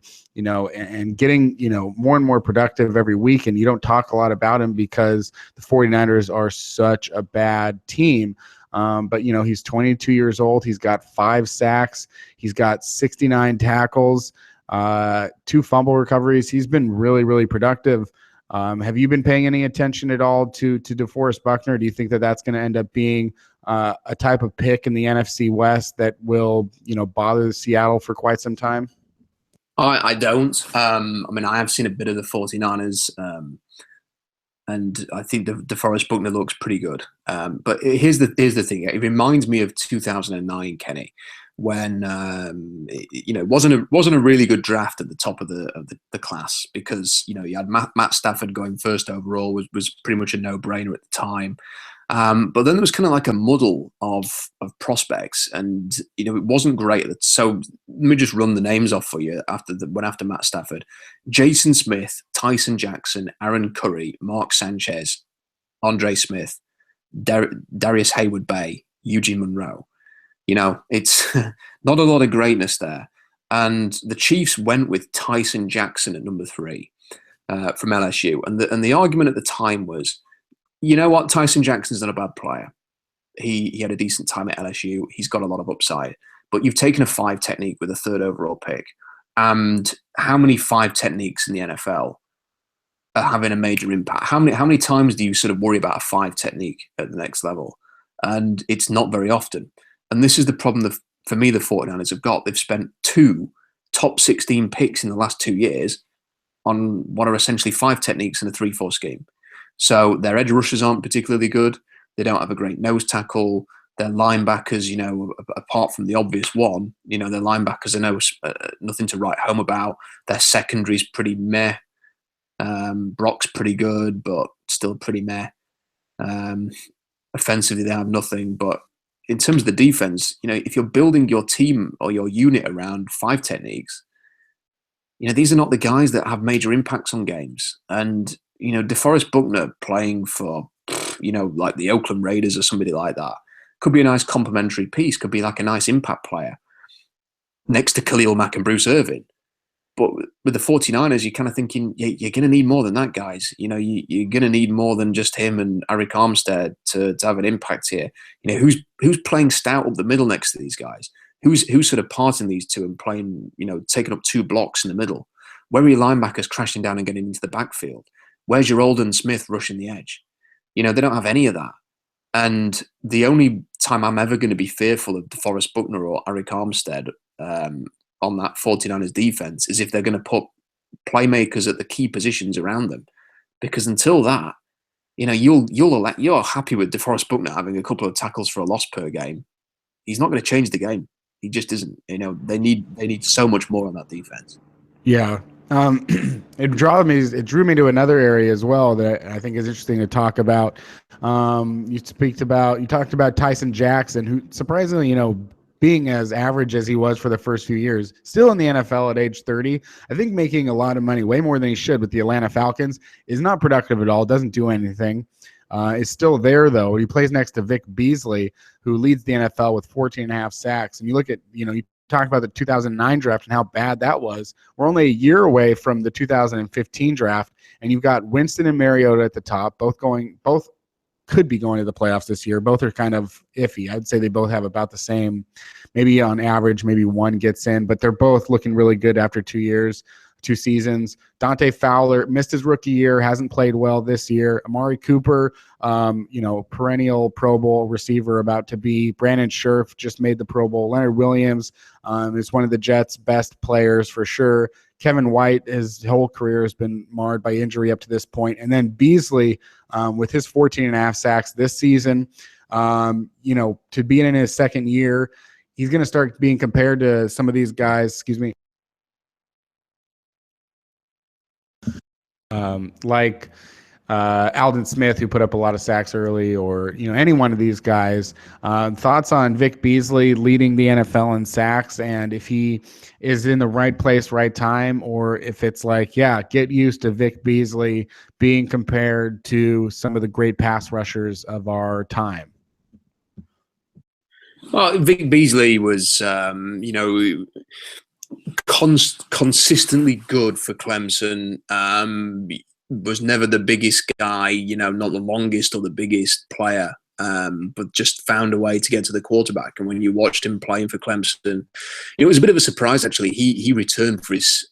getting, more and more productive every week. And you don't talk a lot about him because the 49ers are such a bad team. But, he's 22 years old. He's got 5 sacks. He's got 69 tackles, 2 fumble recoveries. He's been really, really productive. Have you been paying any attention at all to DeForest Buckner? Do you think that that's going to end up being a type of pick in the NFC West that will, bother Seattle for quite some time? I don't. I have seen a bit of the 49ers, and I think DeForest Buckner looks pretty good. But here's the thing. It reminds me of 2009, Kenny, when it wasn't a really good draft at the top of the class, because you had Matt Stafford going first overall was pretty much a no-brainer at the time. But then there was kind of like a muddle of prospects, and it wasn't great. So let me just run the names off for you after Matt Stafford: Jason Smith, Tyson Jackson, Aaron Curry, Mark Sanchez, Andre Smith, Darius Hayward-Bay, Eugene Monroe. It's not a lot of greatness there. And the Chiefs went with Tyson Jackson at number 3 from LSU. And the argument at the time was, you know what, Tyson Jackson's not a bad player. He had a decent time at LSU. He's got a lot of upside. But you've taken a 5 technique with a 3rd overall pick. And how many 5 techniques in the NFL are having a major impact? How many times do you sort of worry about a 5 technique at the next level? And it's not very often. And this is the problem that, for me, the 49ers have got. They've spent 2 top 16 picks in the last 2 years on what are essentially 5 techniques in a 3-4 scheme. So their edge rushers aren't particularly good. They don't have a great nose tackle. Their linebackers, apart from the obvious one, their linebackers are nothing to write home about. Their secondary's pretty meh. Brock's pretty good, but still pretty meh. Offensively, they have nothing. But in terms of the defense, if you're building your team or your unit around 5 techniques, these are not the guys that have major impacts on games. And, DeForest Buckner playing for, like the Oakland Raiders or somebody like that could be a nice complementary piece, could be like a nice impact player next to Khalil Mack and Bruce Irvin. But with the 49ers, you're kind of thinking, you're going to need more than that, guys. You're going to need more than just him and Eric Armstead to have an impact here. Who's playing stout up the middle next to these guys? Who's sort of parting these two and playing, taking up 2 blocks in the middle? Where are your linebackers crashing down and getting into the backfield? Where's your Alden Smith rushing the edge? They don't have any of that. And the only time I'm ever going to be fearful of DeForest Buckner or Eric Armstead on that 49ers defense is if they're going to put playmakers at the key positions around them. Because until that, you're happy with DeForest Buckner having a couple of tackles for a loss per game. He's not going to change the game. He just isn't. They need so much more on that defense. Yeah. It drew me to another area as well that I think is interesting to talk about. You talked about Tyson Jackson, who surprisingly, being as average as he was for the first few years, still in the NFL at age 30, I think making a lot of money, way more than he should with the Atlanta Falcons, is not productive at all, doesn't do anything. Is still there, though. He plays next to Vic Beasley, who leads the NFL with 14.5 sacks. And you look at, you talked about the 2009 draft and how bad that was. We're only a year away from the 2015 draft, and you've got Winston and Mariota at the top, both could be going to the playoffs this year. Both are kind of iffy. I'd say they both have about the same, maybe on average, maybe one gets in, but they're both looking really good after 2 seasons. Dante Fowler missed his rookie year, hasn't played well this year. Amari Cooper, perennial Pro Bowl receiver about to be. Brandon Scherf just made the Pro Bowl. Leonard Williams is one of the Jets' best players for sure. Kevin White, his whole career has been marred by injury up to this point. And then Beasley with his 14.5 sacks this season. To be in his second year, he's going to start being compared to some of these guys, like Aldon Smith, who put up a lot of sacks early, or any one of these guys. Thoughts on Vic Beasley leading the NFL in sacks, and if he is in the right place, right time, or if it's like, get used to Vic Beasley being compared to some of the great pass rushers of our time. Well, Vic Beasley was, consistently good for Clemson. Was never the biggest guy, not the longest or the biggest player, but just found a way to get to the quarterback. And when you watched him playing for Clemson, it was a bit of a surprise, actually. He returned for his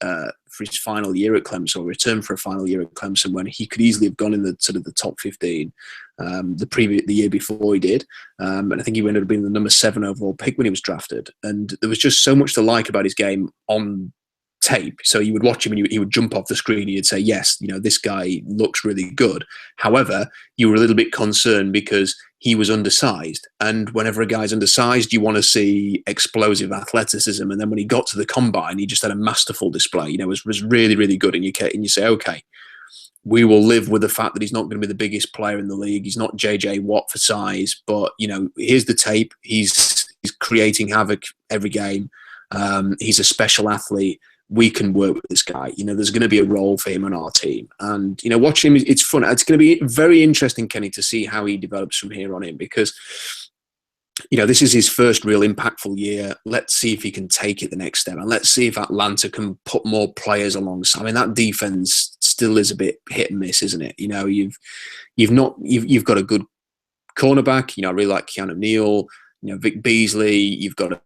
final year at Clemson, or returned for a final year at Clemson, when he could easily have gone in the sort of the top 15 the year before he did. And I think he ended up being the number 7 overall pick when he was drafted. And there was just so much to like about his game on tape. So you would watch him and he would jump off the screen and you'd say, yes, this guy looks really good. However, you were a little bit concerned because he was undersized. And whenever a guy's undersized, you want to see explosive athleticism. And then when he got to the combine, he just had a masterful display, was really, really good. And you say, okay, we will live with the fact that he's not going to be the biggest player in the league. He's not JJ Watt for size, but here's the tape. He's creating havoc every game. He's a special athlete. We can work with this guy. There's going to be a role for him on our team. And, watch him. It's fun. It's going to be very interesting, Kenny, to see how he develops from here on in, because, this is his first real impactful year. Let's see if he can take it the next step. And let's see if Atlanta can put more players alongside. I mean, that defense still is a bit hit and miss, isn't it? You've got a good cornerback. I really like Keanu Neal, Vic Beasley. You've got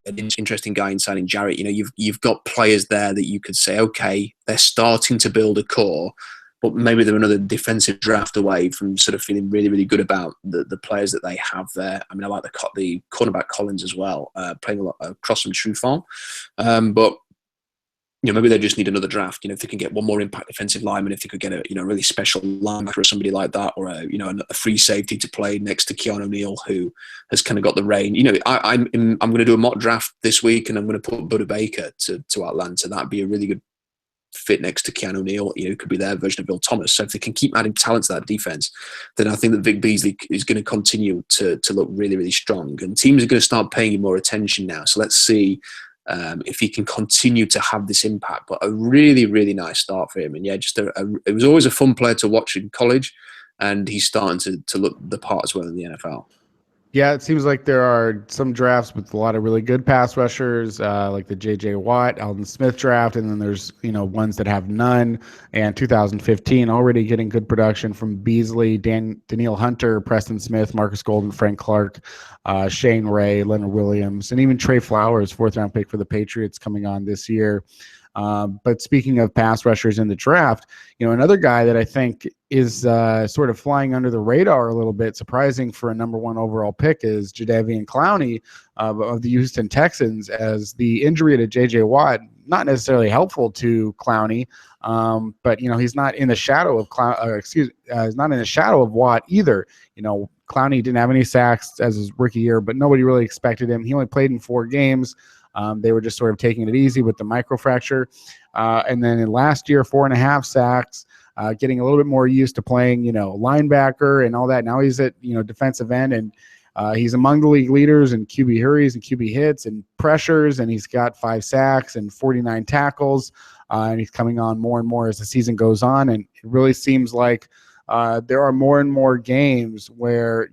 an interesting guy inside in Jarrett. You've got players there that you could say, okay, they're starting to build a core, but maybe they're another defensive draft away from sort of feeling really, really good about the players that they have there. I mean, I like the cornerback Collins as well, playing a lot across from True Farm. But maybe they just need another draft. If they can get one more impact defensive lineman, if they could get a really special linebacker or somebody like that, or a free safety to play next to Keanu Neal, who has kind of got the reign. I'm going to do a mock draft this week, and I'm going to put Budda Baker to Atlanta. That'd be a really good fit next to Keanu Neal. Could be their version of Bill Thomas. So if they can keep adding talent to that defense, then I think that Vic Beasley is going to continue to look really, really strong. And teams are going to start paying him more attention now. So let's see if he can continue to have this impact. But a really, really nice start for him. And it was always a fun player to watch in college, and he's starting to look the part as well in the NFL. Yeah, it seems like there are some drafts with a lot of really good pass rushers, like the J.J. Watt, Aldon Smith draft, and then there's ones that have none. And 2015 already getting good production from Beasley, Danielle Hunter, Preston Smith, Marcus Golden, Frank Clark, Shane Ray, Leonard Williams, and even Trey Flowers, 4th-round pick for the Patriots, coming on this year. But speaking of pass rushers in the draft, another guy that I think is sort of flying under the radar a little bit, surprising for a number 1 overall pick, is Jadeveon Clowney of the Houston Texans, as the injury to J.J. Watt, not necessarily helpful to Clowney, but he's not in the shadow of he's not in the shadow of Watt either. Clowney didn't have any sacks as his rookie year, but nobody really expected him. He only played in 4 games. They were just sort of taking it easy with the microfracture. And then in last year, 4.5 sacks, getting a little bit more used to playing, linebacker and all that. Now he's at, defensive end, and he's among the league leaders in QB hurries and QB hits and pressures, and he's got 5 sacks and 49 tackles. And he's coming on more and more as the season goes on. And it really seems like there are more and more games where,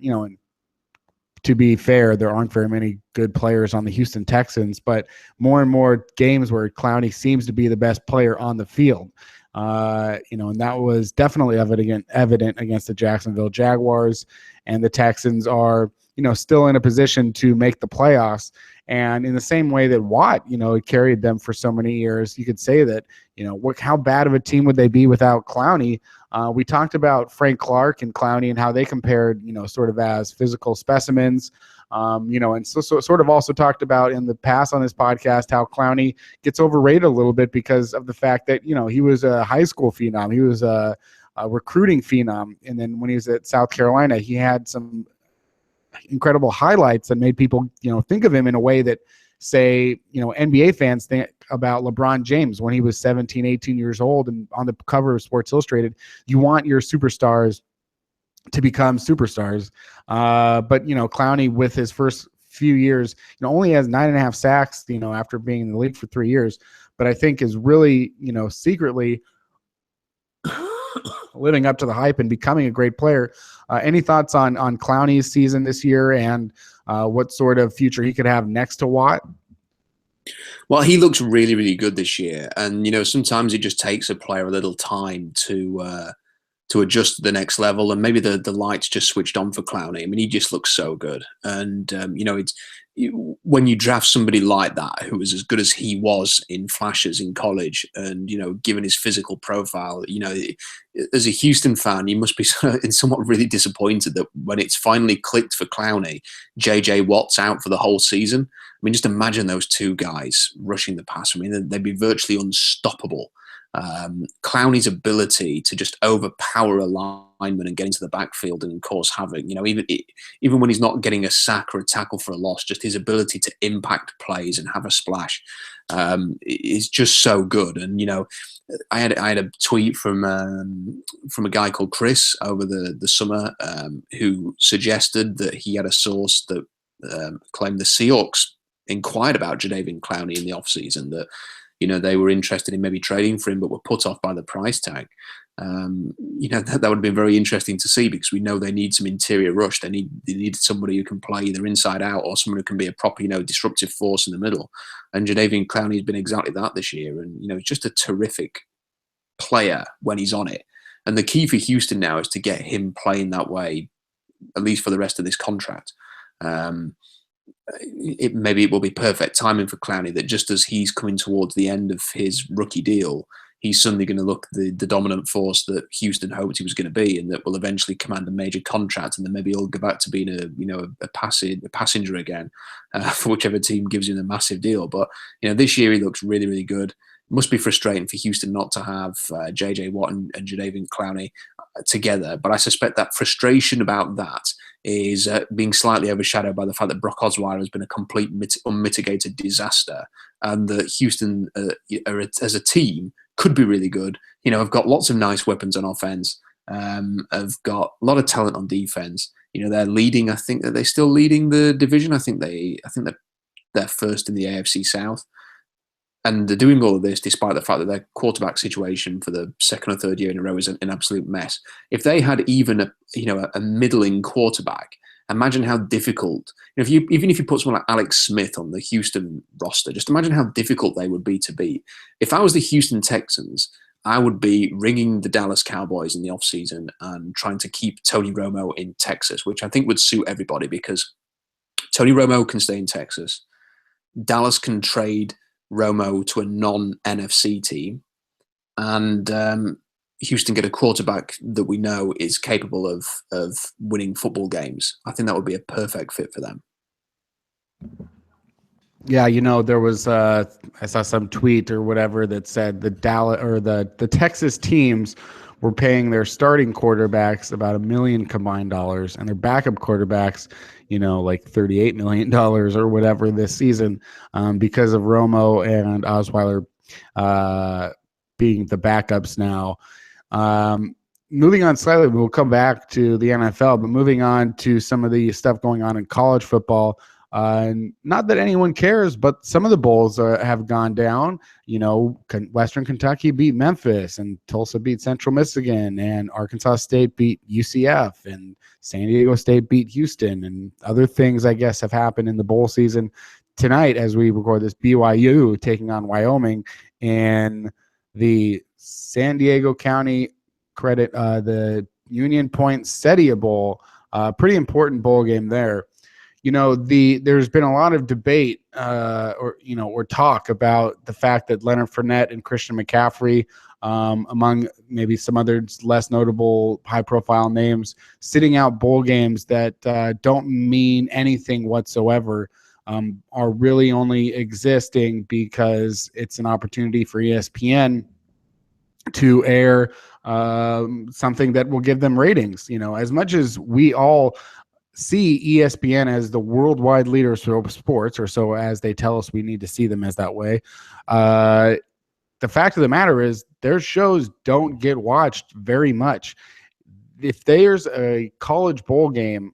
to be fair, there aren't very many good players on the Houston Texans, but more and more games where Clowney seems to be the best player on the field. And that was definitely evident against the Jacksonville Jaguars. And the Texans are, still in a position to make the playoffs. And in the same way that Watt, carried them for so many years, you could say that, how bad of a team would they be without Clowney? We talked about Frank Clark and Clowney and how they compared, sort of as physical specimens, and so sort of also talked about in the past on this podcast how Clowney gets overrated a little bit because of the fact that, he was a high school phenom. He was a recruiting phenom. And then when he was at South Carolina, he had some incredible highlights that made people, think of him in a way that, say, NBA fans think about LeBron James when he was 17, 18 years old and on the cover of Sports Illustrated. You want your superstars to become superstars. But, Clowney, with his first few years, only has 9.5 sacks, after being in the league for 3 years, but I think is really, secretly living up to the hype and becoming a great player. Any thoughts on Clowney's season this year and what sort of future he could have next to Watt? Well, he looks really, really good this year. And, sometimes it just takes a player a little time to adjust to the next level. And maybe the lights just switched on for Clowney. I mean, he just looks so good. And, when you draft somebody like that, who was as good as he was in flashes in college and, given his physical profile, as a Houston fan, you must be somewhat really disappointed that when it's finally clicked for Clowney, JJ Watt's out for the whole season. I mean, just imagine those two guys rushing the passer. I mean, they'd be virtually unstoppable. Clowney's ability to just overpower a lineman and get into the backfield and cause havoc, even when he's not getting a sack or a tackle for a loss, just his ability to impact plays and have a splash is just so good. And I had a tweet from a guy called Chris over the summer who suggested that he had a source that claimed the Seahawks inquired about Jadeveon Clowney in the offseason, that they were interested in maybe trading for him, but were put off by the price tag. That would have been very interesting to see, because we know they need some interior rush. They need somebody who can play either inside out or someone who can be a proper, disruptive force in the middle. And Jadeveon Clowney has been exactly that this year. And, just a terrific player when he's on it. And the key for Houston now is to get him playing that way, at least for the rest of this contract. Maybe it will be perfect timing for Clowney that just as he's coming towards the end of his rookie deal, he's suddenly going to look the dominant force that Houston hoped he was going to be, and that will eventually command a major contract, and then maybe he'll go back to being a passenger again for whichever team gives him a massive deal. But this year he looks really, really good. It must be frustrating for Houston not to have JJ Watt and Jadeveon Clowney together, but I suspect that frustration about that is being slightly overshadowed by the fact that Brock Osweiler has been a complete unmitigated disaster, and that Houston as a team could be really good. Have got lots of nice weapons on offense, have got a lot of talent on defense. They're leading. I think that they're still leading the division. I think they're first in the AFC South. And they're doing all of this despite the fact that their quarterback situation for the second or third year in a row is an absolute mess. If they had even a middling quarterback, imagine how difficult. Even if you put someone like Alex Smith on the Houston roster, just imagine how difficult they would be to beat. If I was the Houston Texans, I would be ringing the Dallas Cowboys in the offseason and trying to keep Tony Romo in Texas, which I think would suit everybody, because Tony Romo can stay in Texas. Dallas can trade Romo to a non-NFC team, and Houston get a quarterback that we know is capable of winning football games. I think that would be a perfect fit for them. Yeah, there was I saw some tweet or whatever that said the Dallas or the Texas teams were paying their starting quarterbacks about $1 million combined dollars, and their backup quarterbacks, like $38 million or whatever this season, because of Romo and Osweiler being the backups now. Moving on slightly, we'll come back to the NFL, but moving on to some of the stuff going on in college football. Not that anyone cares, but some of the bowls have gone down. Western Kentucky beat Memphis, and Tulsa beat Central Michigan, and Arkansas State beat UCF, and San Diego State beat Houston, and other things, I guess, have happened in the bowl season. Tonight, as we record this, BYU taking on Wyoming in the San Diego County the Union Point Sedia Bowl. Pretty important bowl game there. There's been a lot of debate or talk about the fact that Leonard Fournette and Christian McCaffrey, among maybe some other less notable high-profile names, sitting out bowl games that don't mean anything whatsoever, are really only existing because it's an opportunity for ESPN to air something that will give them ratings. As much as we all see ESPN as the worldwide leaders of sports, or so as they tell us we need to see them as that way. The fact of the matter is their shows don't get watched very much. If there's a college bowl game,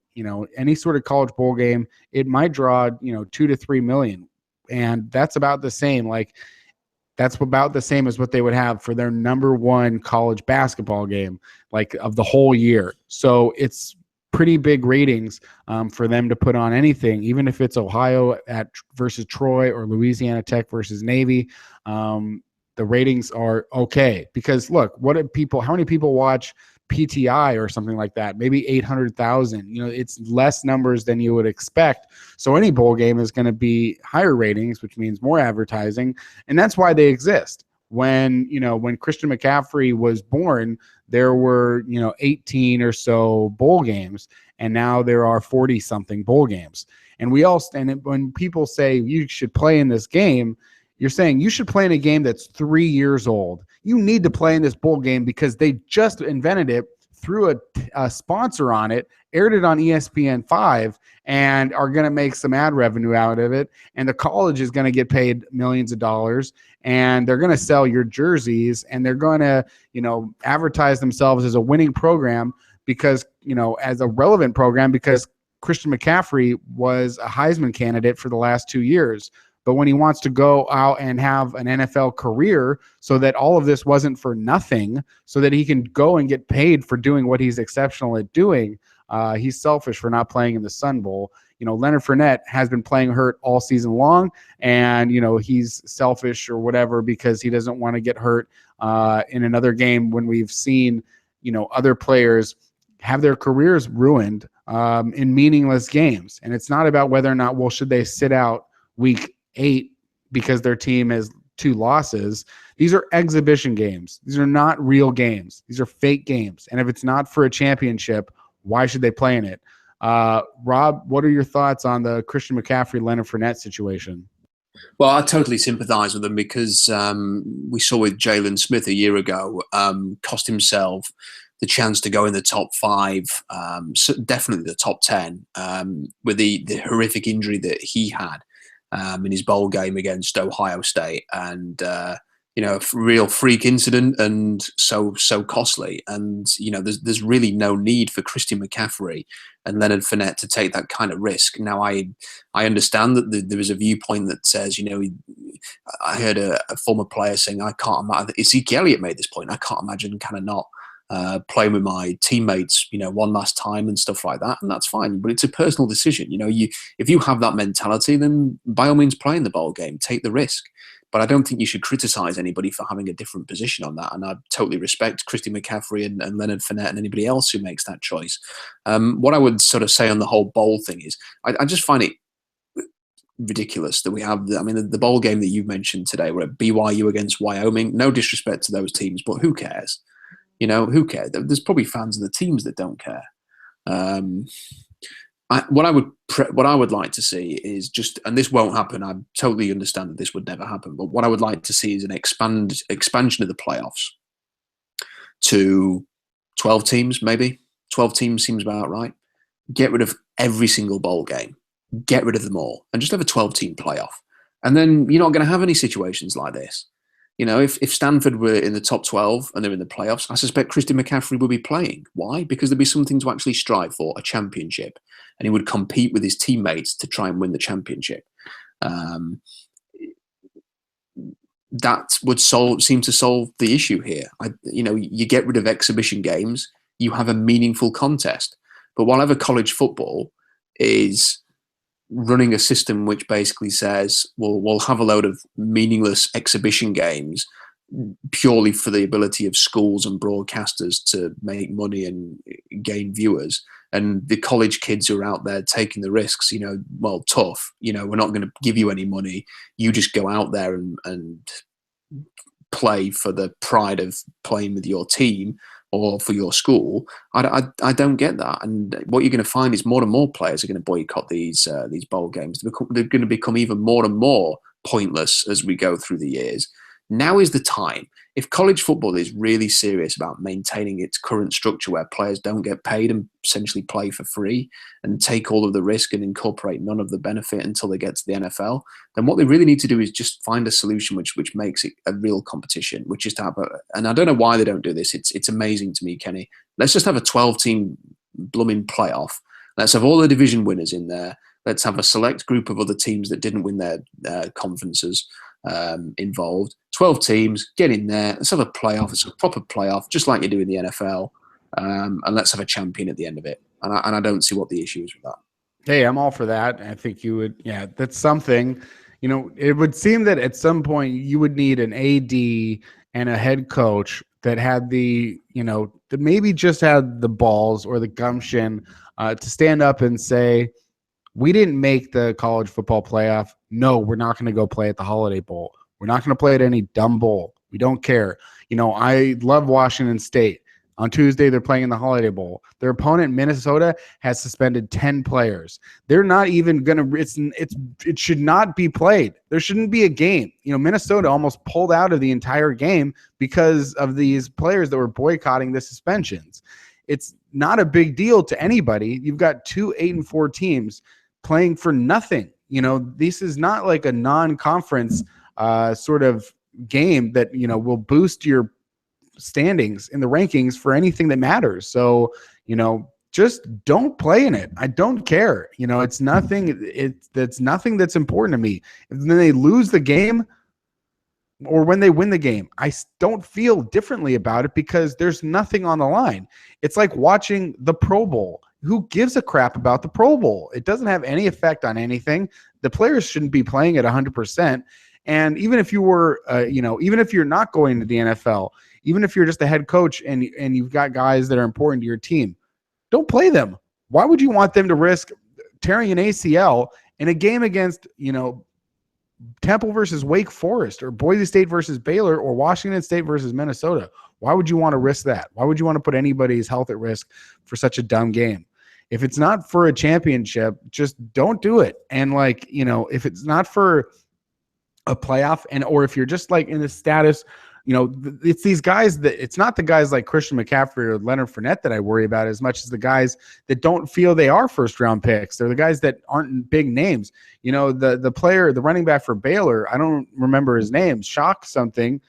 any sort of college bowl game, it might draw, 2 to 3 million. And that's about the same. That's about the same as what they would have for their number one college basketball game, of the whole year. So it's pretty big ratings for them to put on anything, even if it's Ohio versus Troy or Louisiana Tech versus Navy. The ratings are okay because look, how many people watch PTI or something like that? Maybe 800,000. It's less numbers than you would expect. So any bowl game is going to be higher ratings, which means more advertising. And that's why they exist. When Christian McCaffrey was born, there were, 18 or so bowl games, and now there are 40 something bowl games. And when people say you should play in this game, you're saying you should play in a game that's 3 years old. You need to play in this bowl game because they just invented it, threw a sponsor on it, aired it on ESPN5, and are going to make some ad revenue out of it. And the college is going to get paid millions of dollars, and they're going to sell your jerseys, and they're going to, advertise themselves as a winning program because, as a relevant program because Christian McCaffrey was a Heisman candidate for the last 2 years. But when he wants to go out and have an NFL career so that all of this wasn't for nothing, so that he can go and get paid for doing what he's exceptional at doing, he's selfish for not playing in the Sun Bowl. Leonard Fournette has been playing hurt all season long, and, he's selfish or whatever because he doesn't want to get hurt in another game when we've seen, other players have their careers ruined in meaningless games. And it's not about whether or not, should they sit out week 8 because their team has 2 losses. These are exhibition games. These are not real games. These are fake games. And if it's not for a championship, why should they play in it? Rob, what are your thoughts on the Christian McCaffrey, Leonard Fournette situation? Well, I totally sympathise with them because we saw with Jalen Smith a year ago cost himself the chance to go in the top 5, definitely the top 10, with the horrific injury that he had in his bowl game against Ohio State, and a real freak incident, and so costly. And there's really no need for Christian McCaffrey and Leonard Fournette to take that kind of risk. Now, I understand that there is a viewpoint that says, I heard a former player saying, I can't imagine. Ezekiel Elliott made this point. I can't imagine kind of not playing with my teammates, one last time and stuff like that, and that's fine. But it's a personal decision. If you have that mentality, then by all means play in the bowl game, take the risk. But I don't think you should criticize anybody for having a different position on that. And I totally respect Christian McCaffrey and Leonard Fournette and anybody else who makes that choice. What I would sort of say on the whole bowl thing is, I just find it ridiculous that we have. The bowl game that you mentioned today, we're at BYU against Wyoming. No disrespect to those teams, but who cares? Who cares? There's probably fans of the teams that don't care. What I would like to see is just, and this won't happen. I totally understand that this would never happen. But what I would like to see is an expansion of the playoffs to 12 teams, maybe 12 teams seems about right. Get rid of every single bowl game, get rid of them all, and just have a 12-team playoff. And then you're not going to have any situations like this. If Stanford were in the top 12 and they're in the playoffs, I suspect Christian McCaffrey would be playing. Why? Because there'd be something to actually strive for, a championship. And he would compete with his teammates to try and win the championship. That would seem to solve the issue here. You get rid of exhibition games, you have a meaningful contest. But whatever college football is running a system which basically says, well, we'll have a load of meaningless exhibition games purely for the ability of schools and broadcasters to make money and gain viewers. And the college kids who are out there taking the risks, tough, we're not going to give you any money. You just go out there and play for the pride of playing with your team or for your school. I don't get that. And what you're going to find is more and more players are going to boycott these bowl games. They're going to become even more and more pointless as we go through the years. Now is the time. if college football is really serious about maintaining its current structure where players don't get paid and essentially play for free and take all of the risk and incorporate none of the benefit until they get to the NFL, then what they really need to do is just find a solution which makes it a real competition, which is to have and I don't know why they don't do this. It's amazing to me, Kenny. Let's just have a 12-team blooming playoff. Let's have all the division winners in there. Let's have a select group of other teams that didn't win their conferences involved. 12 teams, get in there. Let's have a playoff. It's a proper playoff, just like you do in the NFL. And let's have a champion at the end of it. And I don't see what the issue is with that. Hey, I'm all for that. I think you would, that's something. It would seem that at some point you would need an AD and a head coach that had that maybe just had the balls or the gumption to stand up and say, we didn't make the college football playoff. No, we're not going to go play at the Holiday Bowl. We're not going to play at any dumb bowl. We don't care. I love Washington State. On Tuesday, they're playing in the Holiday Bowl. Their opponent, Minnesota, has suspended 10 players. They're not even going to – it should not be played. There shouldn't be a game. Minnesota almost pulled out of the entire game because of these players that were boycotting the suspensions. It's not a big deal to anybody. You've got 2 8-4 teams playing for nothing. This is not like a non-conference sort of game that, will boost your standings in the rankings for anything that matters. So, just don't play in it. I don't care. It's nothing. That's nothing that's important to me. And then they lose the game or when they win the game, I don't feel differently about it because there's nothing on the line. It's like watching the Pro Bowl. Who gives a crap about the Pro Bowl? It doesn't have any effect on anything. The players shouldn't be playing at 100%. And even if you were, even if you're not going to the NFL, even if you're just a head coach and you've got guys that are important to your team, don't play them. Why would you want them to risk tearing an ACL in a game against, Temple versus Wake Forest or Boise State versus Baylor or Washington State versus Minnesota? Why would you want to risk that? Why would you want to put anybody's health at risk for such a dumb game? If it's not for a championship, just don't do it. And if it's not for a playoff or if you're just in the status, it's these guys that it's not the guys like Christian McCaffrey or Leonard Fournette that I worry about as much as the guys that don't feel they are first round picks. They're the guys that aren't big names. The player, the running back for Baylor, I don't remember his name, Shock something.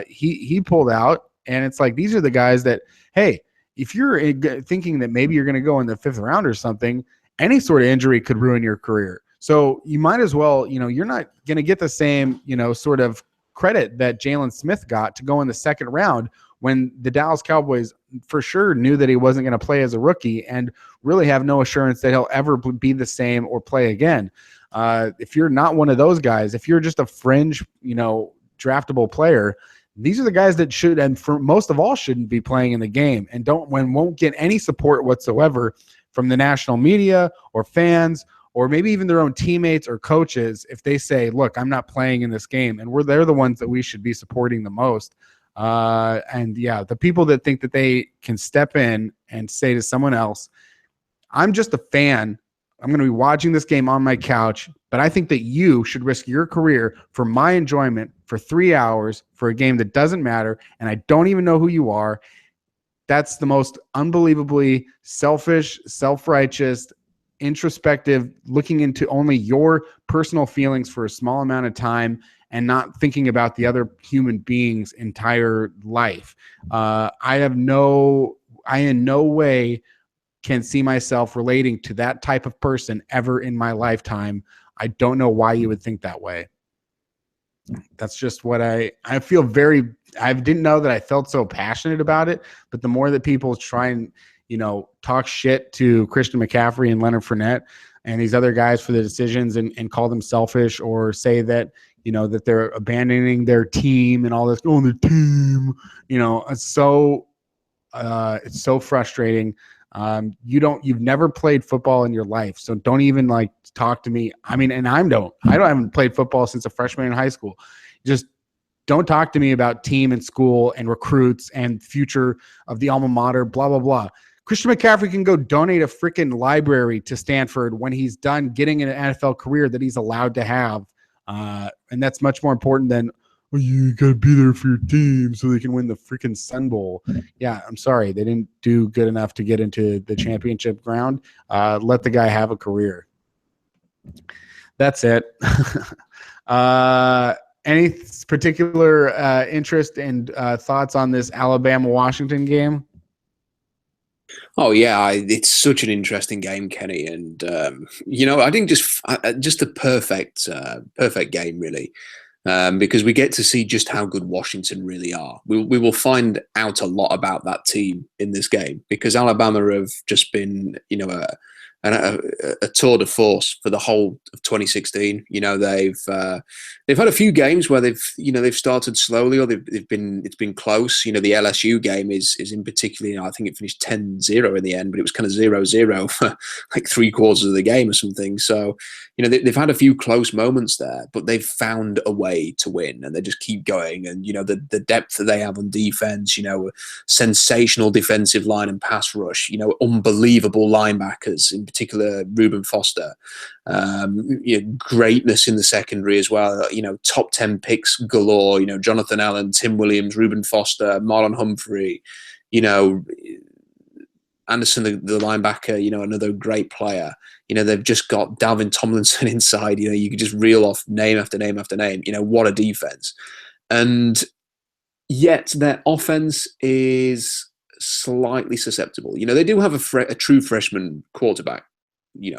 He pulled out, and it's like, these are the guys that, hey, if you're thinking that maybe you're going to go in the 5th round or something, any sort of injury could ruin your career. So you might as well, you're not going to get the same, sort of credit that Jalen Smith got to go in the 2nd round when the Dallas Cowboys for sure knew that he wasn't going to play as a rookie and really have no assurance that he'll ever be the same or play again. If you're not one of those guys, if you're just a fringe, draftable player, these are the guys that should, and for most of all, shouldn't be playing in the game and won't get any support whatsoever from the national media or fans or maybe even their own teammates or coaches if they say, look, I'm not playing in this game. And they're the ones that we should be supporting the most. The people that think that they can step in and say to someone else, I'm just a fan. I'm going to be watching this game on my couch, but I think that you should risk your career for my enjoyment for 3 hours for a game that doesn't matter, and I don't even know who you are. That's the most unbelievably selfish, self-righteous, introspective, looking into only your personal feelings for a small amount of time and not thinking about the other human being's entire life. I in no way can see myself relating to that type of person ever in my lifetime. I don't know why you would think that way. That's just what I feel I didn't know that I felt so passionate about it, but the more that people try and, talk shit to Christian McCaffrey and Leonard Fournette and these other guys for the decisions and call them selfish or say that, that they're abandoning their team and all this, the team, it's so frustrating. You've never played football in your life, so don't even talk to me. I mean, and I haven't played football since a freshman in high school. Just don't talk to me about team and school and recruits and future of the alma mater, blah, blah, blah. Christian McCaffrey can go donate a freaking library to Stanford when he's done getting an NFL career that he's allowed to have. And that's much more important than well, you got to be there for your team so they can win the freaking Sun Bowl. Yeah, I'm sorry. They didn't do good enough to get into the championship ground. Let the guy have a career. That's it. Any particular interest and thoughts on this Alabama-Washington game? Oh yeah, it's such an interesting game, Kenny, and I think just a perfect game really, because we get to see just how good Washington really are. We will find out a lot about that team in this game because Alabama have just been a tour de force for the whole of 2016. They've had a few games where they've started slowly or it's been close. The LSU game is in particular, I think it finished 10-0 in the end, but it was kind of 0-0 for like 3/4 of the game or something. So, they've had a few close moments there, but they've found a way to win and they just keep going. And, the depth that they have on defense, sensational defensive line and pass rush, unbelievable linebackers, in particular Reuben Foster, greatness in the secondary as well. Top 10 picks galore. Jonathan Allen, Tim Williams, Reuben Foster, Marlon Humphrey. Anderson, the linebacker. Another great player. They've just got Dalvin Tomlinson inside. You could just reel off name after name after name. What a defense, and yet their offense is slightly susceptible. They do have a true freshman quarterback.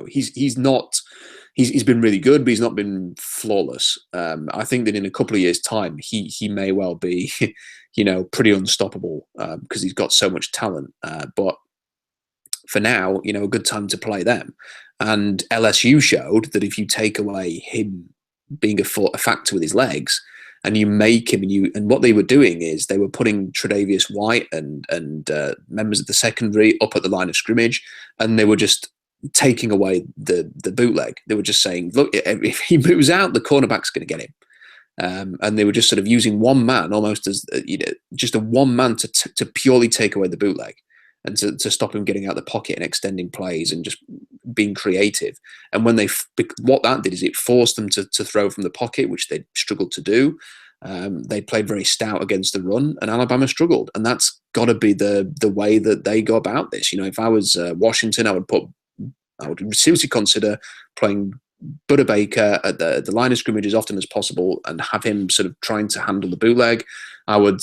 He's been really good, but he's not been flawless. I think that in a couple of years' time, he may well be, pretty unstoppable because he's got so much talent. But for now, a good time to play them. And LSU showed that if you take away him being a factor with his legs, and you make him, and what they were doing is they were putting Tre'Davious White and members of the secondary up at the line of scrimmage, and they were just taking away the bootleg. They were just saying, look, if he moves out, the cornerback's going to get him. And they were just sort of using one man almost as just a one man to purely take away the bootleg and to stop him getting out the pocket and extending plays and just being creative. And what that did is it forced them to throw from the pocket, which they struggled to do. They played very stout against the run, and Alabama struggled. And that's got to be the way that they go about this. If I was Washington, I would seriously consider playing Butter Baker at the line of scrimmage as often as possible and have him sort of trying to handle the bootleg. I would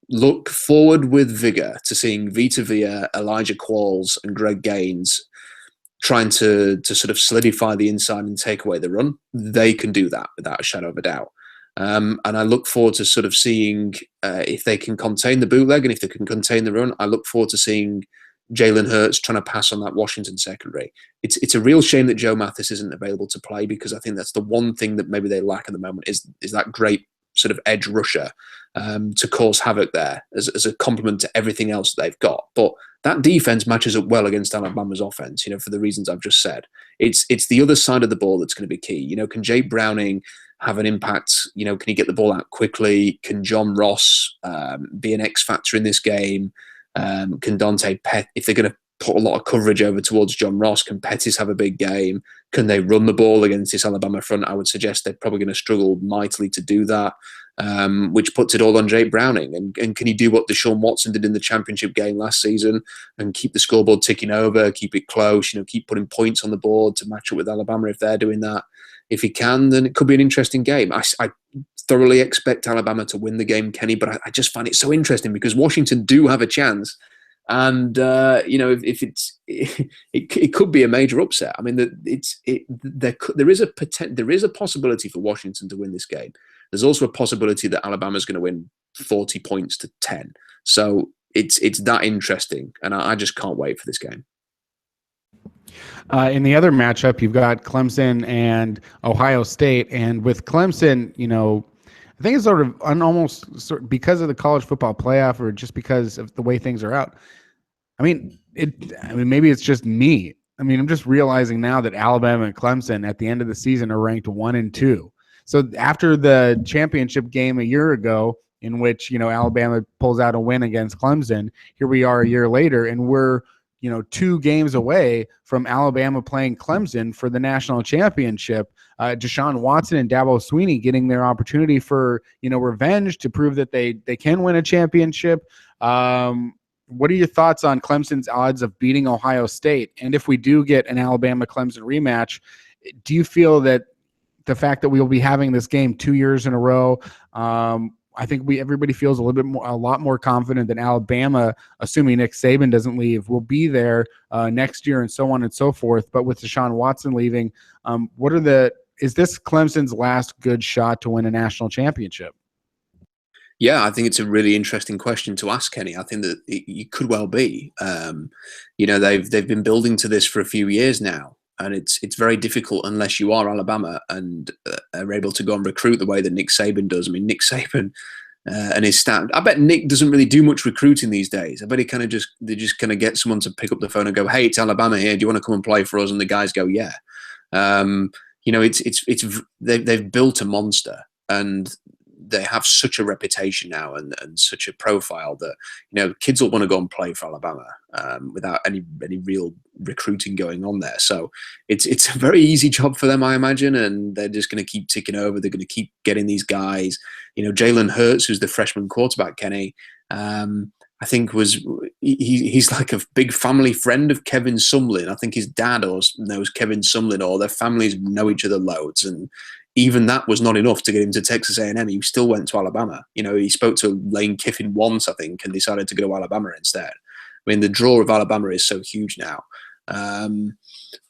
look forward with vigor to seeing Vita Vea, Elijah Qualls, and Greg Gaines trying to sort of solidify the inside and take away the run. They can do that without a shadow of a doubt. And I look forward to sort of seeing if they can contain the bootleg and if they can contain the run. I look forward to seeing Jalen Hurts trying to pass on that Washington secondary. It's a real shame that Joe Mathis isn't available to play because I think that's the one thing that maybe they lack at the moment is that great sort of edge rusher to cause havoc there as a complement to everything else that they've got. But that defense matches up well against Alabama's offense, for the reasons I've just said. It's the other side of the ball that's going to be key. Can Jake Browning have an impact? Can he get the ball out quickly? Can John Ross be an X factor in this game? Can Dante Pett, if they're going to put a lot of coverage over towards John Ross, can Pettis have a big game? Can they run the ball against this Alabama front? I would suggest they're probably going to struggle mightily to do that, which puts it all on Jake Browning. And can he do what Deshaun Watson did in the championship game last season and keep the scoreboard ticking over, keep it close, keep putting points on the board to match up with Alabama if they're doing that? If he can, then it could be an interesting game. I thoroughly expect Alabama to win the game, Kenny, but I just find it so interesting because Washington do have a chance. And if it could be a major upset. I mean, there is a possibility for Washington to win this game. There's also a possibility that Alabama's going to win 40 points to 10. So it's that interesting, and I just can't wait for this game. In the other matchup, you've got Clemson and Ohio State, and with Clemson, I think it's because of the college football playoff or just because of the way things are out. I mean, maybe it's just me. I mean, I'm just realizing now that Alabama and Clemson at the end of the season are ranked 1 and 2. So after the championship game a year ago, in which Alabama pulls out a win against Clemson, here we are a year later, and we're 2 games away from Alabama playing Clemson for the national championship. Deshaun Watson and Dabo Swinney getting their opportunity for, revenge to prove that they can win a championship. What are your thoughts on Clemson's odds of beating Ohio State? And if we do get an Alabama-Clemson rematch, do you feel that the fact that we will be having this game 2 years in a row, I think everybody feels a lot more confident than Alabama, assuming Nick Saban doesn't leave, will be there next year and so on and so forth. But with Deshaun Watson leaving, is this Clemson's last good shot to win a national championship? Yeah, I think it's a really interesting question to ask, Kenny. I think that it could well be. They've been building to this for a few years now, and it's very difficult unless you are Alabama and are able to go and recruit the way that Nick Saban does. I mean, Nick Saban and his staff. I bet Nick doesn't really do much recruiting these days. I bet they just kind of get someone to pick up the phone and go, "Hey, it's Alabama here. Do you want to come and play for us?" And the guys go, "Yeah." They've built a monster, and they have such a reputation now and such a profile that kids will want to go and play for Alabama without any real recruiting going on there. So it's a very easy job for them, I imagine, and they're just going to keep ticking over. They're going to keep getting these guys. Jalen Hurts, who's the freshman quarterback, Kenny, I think he's like a big family friend of Kevin Sumlin. I think his dad knows Kevin Sumlin, or their families know each other loads, and even that was not enough to get him to Texas A&M. He still went to Alabama. He spoke to Lane Kiffin once, I think, and decided to go to Alabama instead. I mean, the draw of Alabama is so huge now. And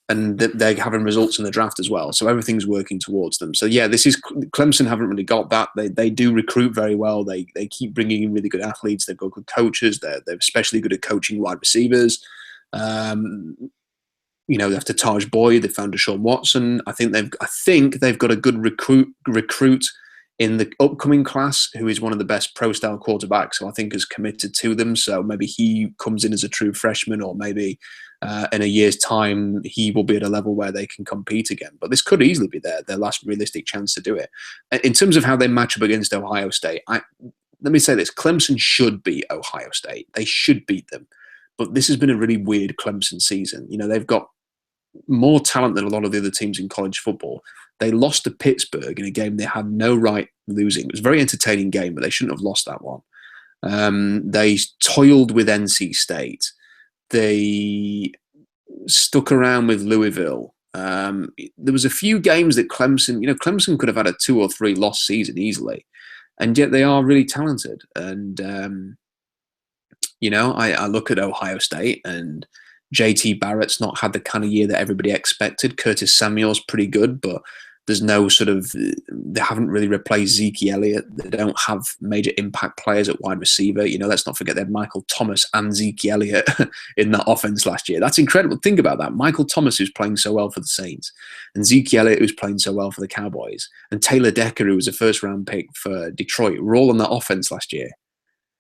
they're having results in the draft as well. So everything's working towards them. So, yeah, Clemson haven't really got that. They do recruit very well. They keep bringing in really good athletes. They've got good coaches. They're especially good at coaching wide receivers. After Taj Boyd, they found Deshaun Watson. I think they've got a good recruit in the upcoming class, who is one of the best pro-style quarterbacks, who I think is committed to them. So maybe he comes in as a true freshman, or maybe in a year's time he will be at a level where they can compete again. But this could easily be their last realistic chance to do it. In terms of how they match up against Ohio State, let me say this: Clemson should beat Ohio State. They should beat them. But this has been a really weird Clemson season. They've got more talent than a lot of the other teams in college football. They lost to Pittsburgh in a game they had no right losing. It was a very entertaining game, but they shouldn't have lost that one. They toiled with NC State. They stuck around with Louisville. There was a few games that Clemson could have had a 2 or 3 loss season easily, and yet they are really talented. And I look at Ohio State, and JT Barrett's not had the kind of year that everybody expected. Curtis Samuel's pretty good, but there's no they haven't really replaced Zeke Elliott. They don't have major impact players at wide receiver. Let's not forget they had Michael Thomas and Zeke Elliott in that offense last year. That's incredible. Think about that. Michael Thomas, who's playing so well for the Saints, and Zeke Elliott, who's playing so well for the Cowboys, and Taylor Decker, who was a first-round pick for Detroit, were all on that offense last year,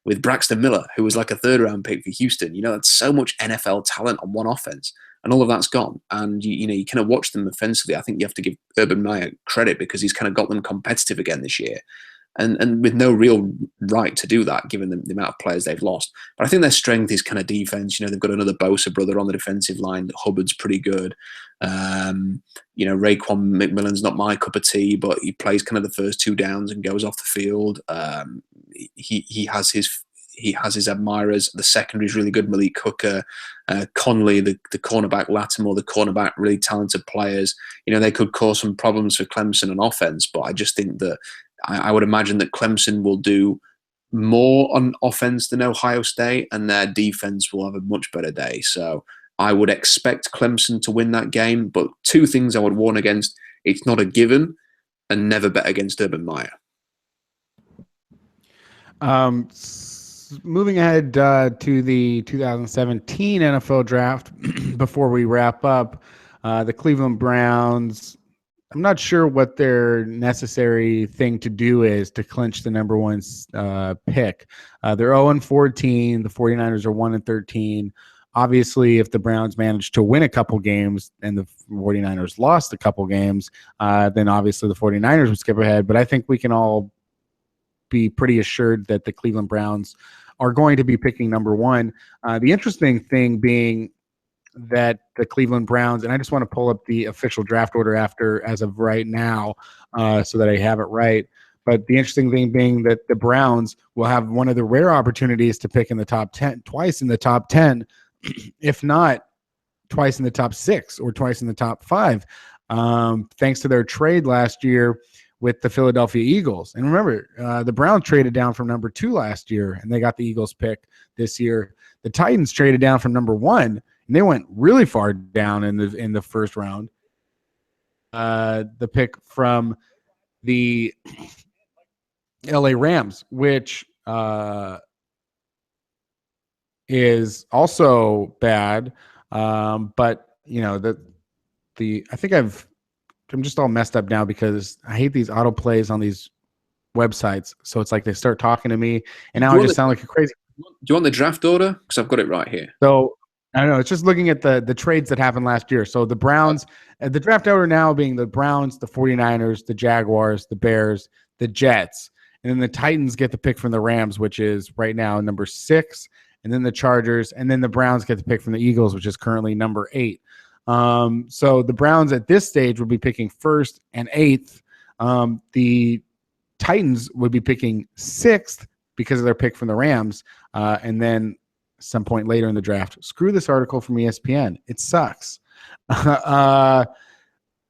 with Braxton Miller, who was like a 3rd-round pick for Houston. That's so much NFL talent on one offense, and all of that's gone. And you kind of watch them offensively. I think you have to give Urban Meyer credit, because he's kind of got them competitive again this year, and with no real right to do that, given the amount of players they've lost. But I think their strength is kind of defense. They've got another Bosa brother on the defensive line. Hubbard's pretty good. Raekwon McMillan's not my cup of tea, but he plays kind of the first 2 downs and goes off the field. He has his admirers. The secondary is really good. Malik Hooker, Conley, the cornerback, Lattimore, the cornerback, really talented players. They could cause some problems for Clemson on offense, but I just think that I would imagine that Clemson will do more on offense than Ohio State, and their defense will have a much better day. So I would expect Clemson to win that game, but 2 things I would warn against: it's not a given, and never bet against Urban Meyer. Moving ahead to the 2017 NFL draft, before we wrap up, the Cleveland Browns, I'm not sure what their necessary thing to do is to clinch the number 1 pick. They're 0-14. The 49ers are 1-13. Obviously, if the Browns manage to win a couple games and the 49ers lost a couple games, then obviously the 49ers would skip ahead. But I think we can all be pretty assured that the Cleveland Browns are going to be picking number 1. The interesting thing being, that the Cleveland Browns, and I just want to pull up the official draft order as of right now, so that I have it right. But the interesting thing being that the Browns will have one of the rare opportunities to pick in the top 10, twice in the top 10, if not twice in the top 6 or twice in the top 5, thanks to their trade last year with the Philadelphia Eagles. And remember, the Browns traded down from number 2 last year, and they got the Eagles pick this year. The Titans traded down from number 1, and they went really far down in the first round. The pick from the LA Rams, which is also bad. But I think I'm just all messed up now because I hate these auto plays on these websites. So it's like they start talking to me, and now I just sound like a crazy. Do you want the draft order? Because I've got it right here. So I don't know. It's just looking at the trades that happened last year. So the Browns, the draft order now being the Browns, the 49ers, the Jaguars, the Bears, the Jets, and then the Titans get the pick from the Rams, which is right now number 6, and then the Chargers, and then the Browns get the pick from the Eagles, which is currently number 8. So the Browns at this stage would be picking 1st and 8th. The Titans would be picking 6th because of their pick from the Rams, and then some point later in the draft. Screw this article from ESPN. It sucks. But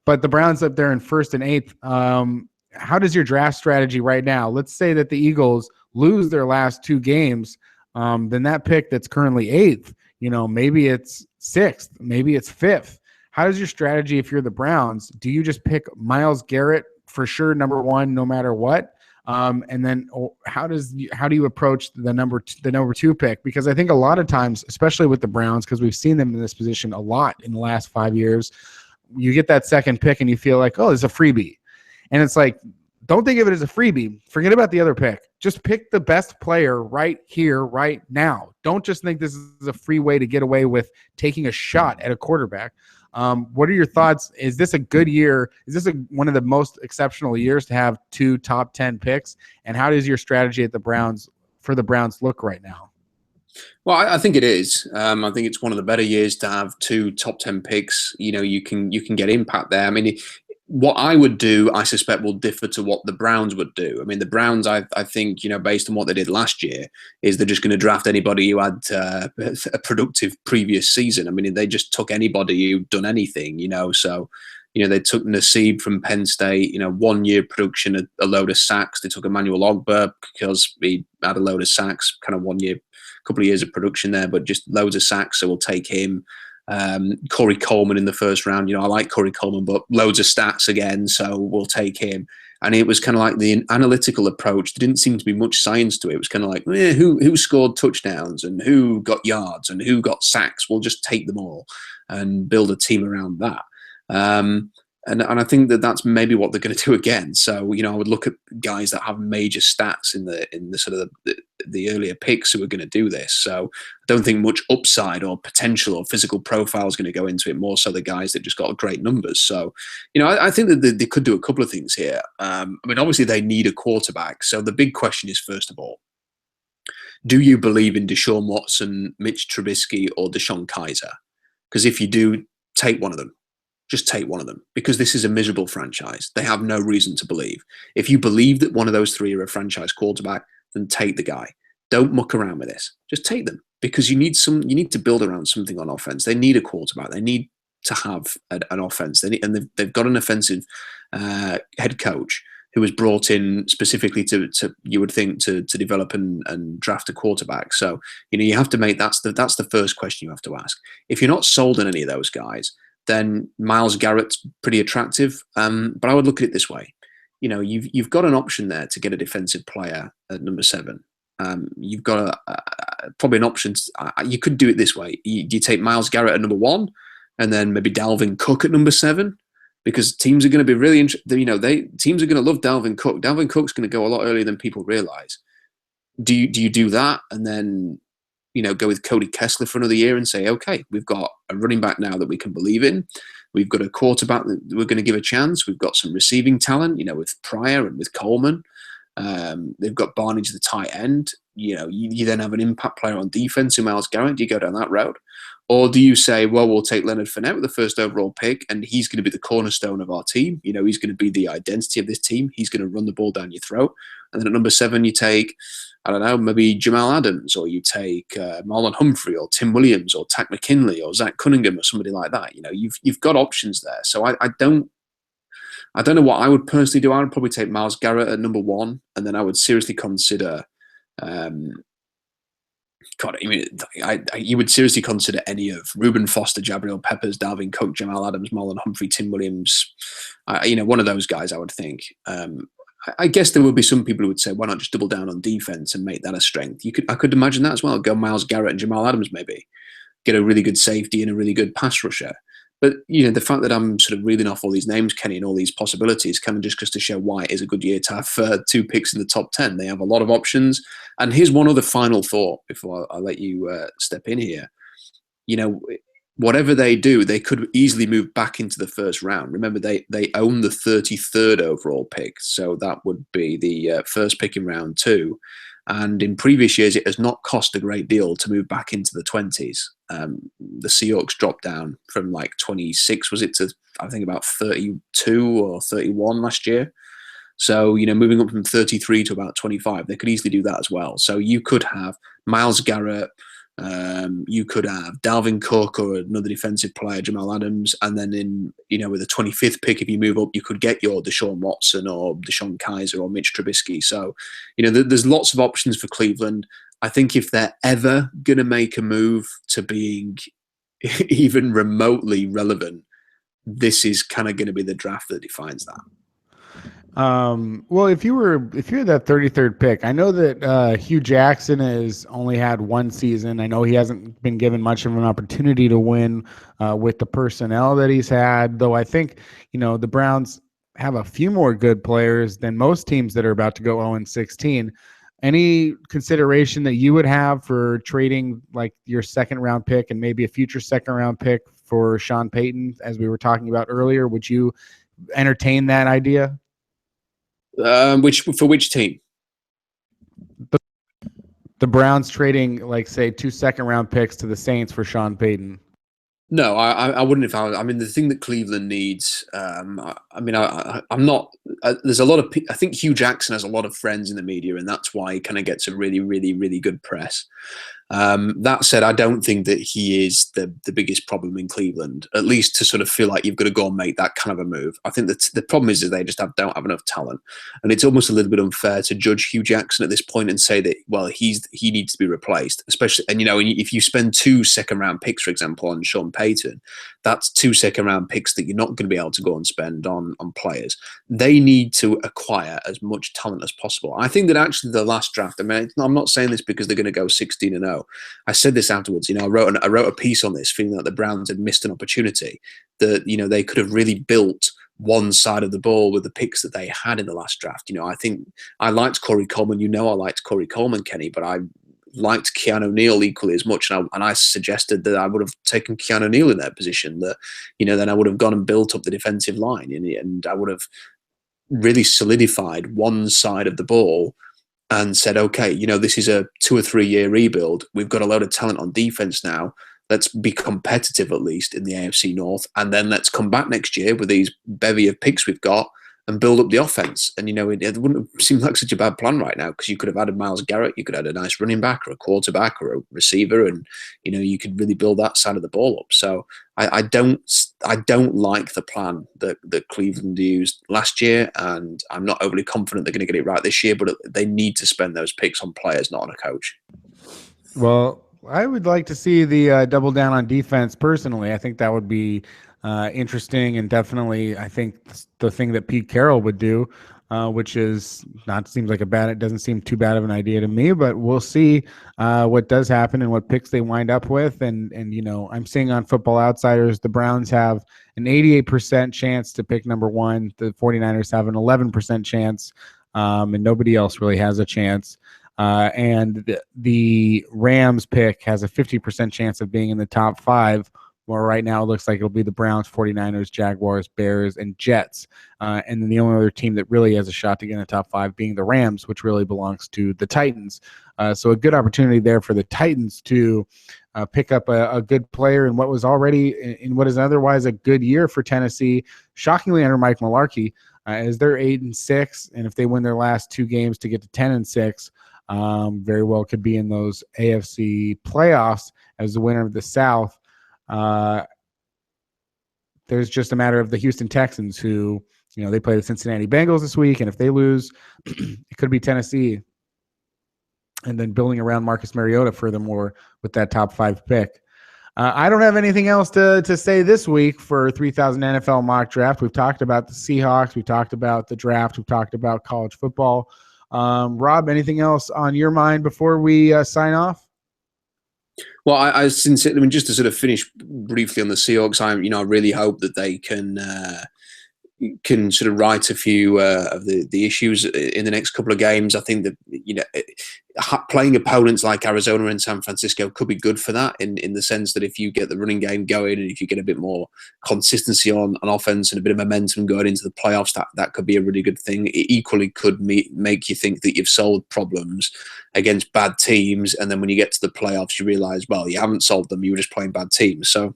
the Browns up there in 1st and 8th. How does your draft strategy right now? Let's say that the Eagles lose their last 2 games. Then that pick that's currently 8th, maybe it's 6th, maybe it's 5th. How does your strategy if you're the Browns? Do you just pick Myles Garrett for sure, number 1, no matter what? And then how do you approach the number 2 pick? Because I think a lot of times, especially with the Browns, because we've seen them in this position a lot in the last 5 years, you get that second pick and you feel like, oh, it's a freebie. And it's like, don't think of it as a freebie. Forget about the other pick. Just pick the best player right here, right now. Don't just think this is a free way to get away with taking a shot at a quarterback. What are your thoughts? Is this a good year? Is this one of the most exceptional years to have 2 top 10 picks? And how does your strategy at the Browns look right now? Well, I think it is. I think it's one of the better years to have 2 top 10 picks. You can get impact there. I mean, what I would do, I suspect, will differ to what the Browns would do. I mean, the Browns, I think, based on what they did last year, is they're just going to draft anybody who had a productive previous season. I mean, they just took anybody who'd done anything, So, they took Nassib from Penn State, 1 year production, a load of sacks. They took Emmanuel Ogbah because he had a load of sacks, kind of 1 year, couple of years of production there, but just loads of sacks. So we'll take him. Corey Coleman in the first round. I like Corey Coleman, but loads of stats again, so we'll take him. And it was kind of like the analytical approach. There didn't seem to be much science to it. It was kind of like, who scored touchdowns and who got yards and who got sacks? We'll just take them all and build a team around that. And I think that's maybe what they're going to do again. So, I would look at guys that have major stats in the sort of the earlier picks who are going to do this. So I don't think much upside or potential or physical profile is going to go into it, more so the guys that just got great numbers. So, I think that they could do a couple of things here. I mean, obviously they need a quarterback. So the big question is, first of all, do you believe in Deshaun Watson, Mitch Trubisky, or Deshaun Kaiser? Because if you do, take one of them. Just take one of them, because this is a miserable franchise. They have no reason to believe. If you believe that one of those 3 are a franchise quarterback, then take the guy. Don't muck around with this. Just take them, because you need to build around something on offense. They need a quarterback. They need to have an offense. They've got an offensive head coach who was brought in specifically to you would think to develop and draft a quarterback. So you have to make that's the first question you have to ask. If you're not sold on any of those guys, then Myles Garrett's pretty attractive. But I would look at it this way. You've got an option there to get a defensive player at number 7. You've got probably an option. You could do it this way. You take Myles Garrett at number 1, and then maybe Dalvin Cook at number 7, because teams are going to be really interested. Teams are going to love Dalvin Cook. Dalvin Cook's going to go a lot earlier than people realize. Do you do that and then go with Cody Kessler for another year and say, okay, we've got a running back now that we can believe in. We've got a quarterback that we're going to give a chance. We've got some receiving talent, with Pryor and with Coleman. They've got Barnage the tight end. You then have an impact player on defense in Myles Garrett. Do you go down that road? Or do you say, well, we'll take Leonard Fournette with the first overall pick, and he's going to be the cornerstone of our team. He's going to be the identity of this team. He's going to run the ball down your throat. And then at number 7, you take, I don't know, maybe Jamal Adams, or you take Marlon Humphrey, or Tim Williams, or Tack McKinley, or Zach Cunningham, or somebody like that. You've got options there. So I don't know what I would personally do. I would probably take Myles Garrett at number 1, and then I would seriously consider. You would seriously consider any of Reuben Foster, Jabril Peppers, Dalvin Cook, Jamal Adams, Marlon Humphrey, Tim Williams. One of those guys, I would think. I guess there would be some people who would say, why not just double down on defense and make that a strength? I could imagine that as well. Go Myles Garrett and Jamal Adams, maybe. Get a really good safety and a really good pass rusher. But, the fact that I'm sort of reeling off all these names, Kenny, and all these possibilities kind of just goes to show why it is a good year to have 2 picks in the top 10. They have a lot of options. And here's one other final thought before I let you step in here. Whatever they do, they could easily move back into the first round. Remember, they own the 33rd overall pick. So that would be the first pick in round 2. And in previous years, it has not cost a great deal to move back into the 20s. The Seahawks dropped down from like 26, was it, to I think about 32 or 31 last year. So, moving up from 33 to about 25, they could easily do that as well. So you could have Myles Garrett, you could have Dalvin Cook or another defensive player, Jamal Adams, and then with the 25th pick, if you move up, you could get your Deshaun Watson or Deshaun Kaiser or Mitch Trubisky. So, there's lots of options for Cleveland. I think if they're ever going to make a move to being even remotely relevant, this is kind of going to be the draft that defines that. Well, if you're that 33rd pick, I know that Hugh Jackson has only had 1 season. I know he hasn't been given much of an opportunity to win with the personnel that he's had, though I think, the Browns have a few more good players than most teams that are about to go 0-16. Any consideration that you would have for trading like your 2nd round pick and maybe a future 2nd round pick for Sean Payton, as we were talking about earlier? Would you entertain that idea? Which team? The Browns trading, like, say, 2 2nd round picks to the Saints for Sean Payton. No, I wouldn't if I was. I mean, the thing that Cleveland needs, I'm not. There's a lot of. I think Hugh Jackson has a lot of friends in the media, and that's why he kind of gets a really, really, really good press. That said, I don't think that he is the biggest problem in Cleveland, at least to sort of feel like you've got to go and make that kind of a move. I think that the problem is that they just don't have enough talent. And it's almost a little bit unfair to judge Hugh Jackson at this point and say that, well, he needs to be replaced, especially, and if you spend 2 2nd round picks, for example, on Sean Payton, that's 2 2nd round picks that you're not going to be able to go and spend on players. They need to acquire as much talent as possible. I think that actually the last draft, I mean, I'm not saying this because they're going to go 16-0. I said this afterwards. I wrote a piece on this, feeling that the Browns had missed an opportunity, that they could have really built one side of the ball with the picks that they had in the last draft. I think I liked Corey Coleman. I liked Corey Coleman, Kenny, but I liked Keanu Neal equally as much, and I suggested that I would have taken Keanu Neal in that position. That then I would have gone and built up the defensive line, and I would have really solidified one side of the ball and said, okay, this is a 2 or 3 year rebuild. We've got a load of talent on defense now. Let's be competitive, at least in the AFC North. And then let's come back next year with these bevy of picks we've got and build up the offense. And, it wouldn't seem like such a bad plan right now, because you could have added Myles Garrett. You could add a nice running back or a quarterback or a receiver. And, you could really build that side of the ball up. So I don't like the plan that Cleveland used last year. And I'm not overly confident they're going to get it right this year, but they need to spend those picks on players, not on a coach. Well, I would like to see the double down on defense personally. I think that would be interesting, and definitely I think the thing that Pete Carroll would do, which is it doesn't seem too bad of an idea to me, but we'll see what does happen and what picks they wind up with. And I'm seeing on Football Outsiders, the Browns have an 88% chance to pick number 1. The 49ers have an 11% chance, and nobody else really has a chance. And the Rams pick has a 50% chance of being in the top 5, Well, right now it looks like it'll be the Browns, 49ers, Jaguars, Bears, and Jets. And then the only other team that really has a shot to get in the top 5 being the Rams, which really belongs to the Titans. So a good opportunity there for the Titans to pick up a good player in what was already in what is otherwise a good year for Tennessee, shockingly under Mike Mularkey, as they're 8-6, and if they win their last 2 games to get to 10-6, very well could be in those AFC playoffs as the winner of the South. There's just a matter of the Houston Texans who, they play the Cincinnati Bengals this week, and if they lose, it could be Tennessee. And then building around Marcus Mariota furthermore with that top 5 pick. I don't have anything else to say this week for 3000 NFL mock draft. We've talked about the Seahawks. We've talked about the draft. We've talked about college football. Rob, anything else on your mind before we sign off? Well, I sincerely, just to sort of finish briefly on the Seahawks, I really hope that they can sort of right a few of the issues in the next couple of games. I think that playing opponents like Arizona and San Francisco could be good for that in the sense that if you get the running game going and if you get a bit more consistency on offense and a bit of momentum going into the playoffs, that could be a really good thing. It equally could make you think that you've solved problems against bad teams, and then when you get to the playoffs, you realize, well, you haven't solved them. You were just playing bad teams. So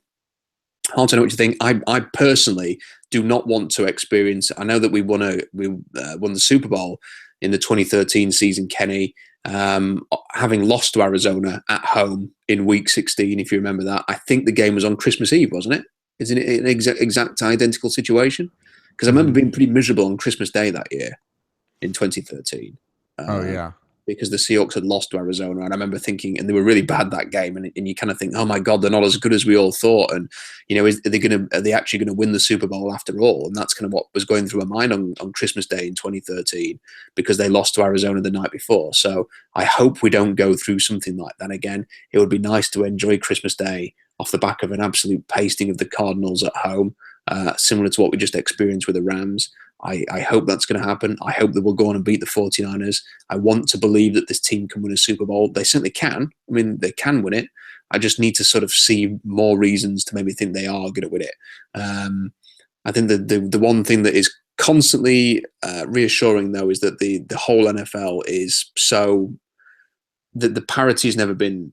hard to know what you think. I personally do not want to experience. I know that we won the Super Bowl in the 2013 season, Kenny. Having lost to Arizona at home in Week 16, if you remember that, I think the game was on Christmas Eve, wasn't it? Isn't it an exact identical situation? Because I remember being pretty miserable on Christmas Day that year in 2013. Oh yeah. Because the Seahawks had lost to Arizona, and I remember thinking, and they were really bad that game, and you kind of think, oh my God, they're not as good as we all thought, and are they actually going to win the Super Bowl after all? And that's kind of what was going through my mind on Christmas Day in 2013, because they lost to Arizona the night before. So I hope we don't go through something like that again. It would be nice to enjoy Christmas Day off the back of an absolute pasting of the Cardinals at home, similar to what we just experienced with the Rams. I hope that's going to happen. I hope that we'll go on and beat the 49ers. I want to believe that this team can win a Super Bowl. They certainly can. I mean, they can win it. I just need to sort of see more reasons to maybe think they are going to win it. I think the one thing that is constantly reassuring, though, is that the whole NFL is so that the parity has never been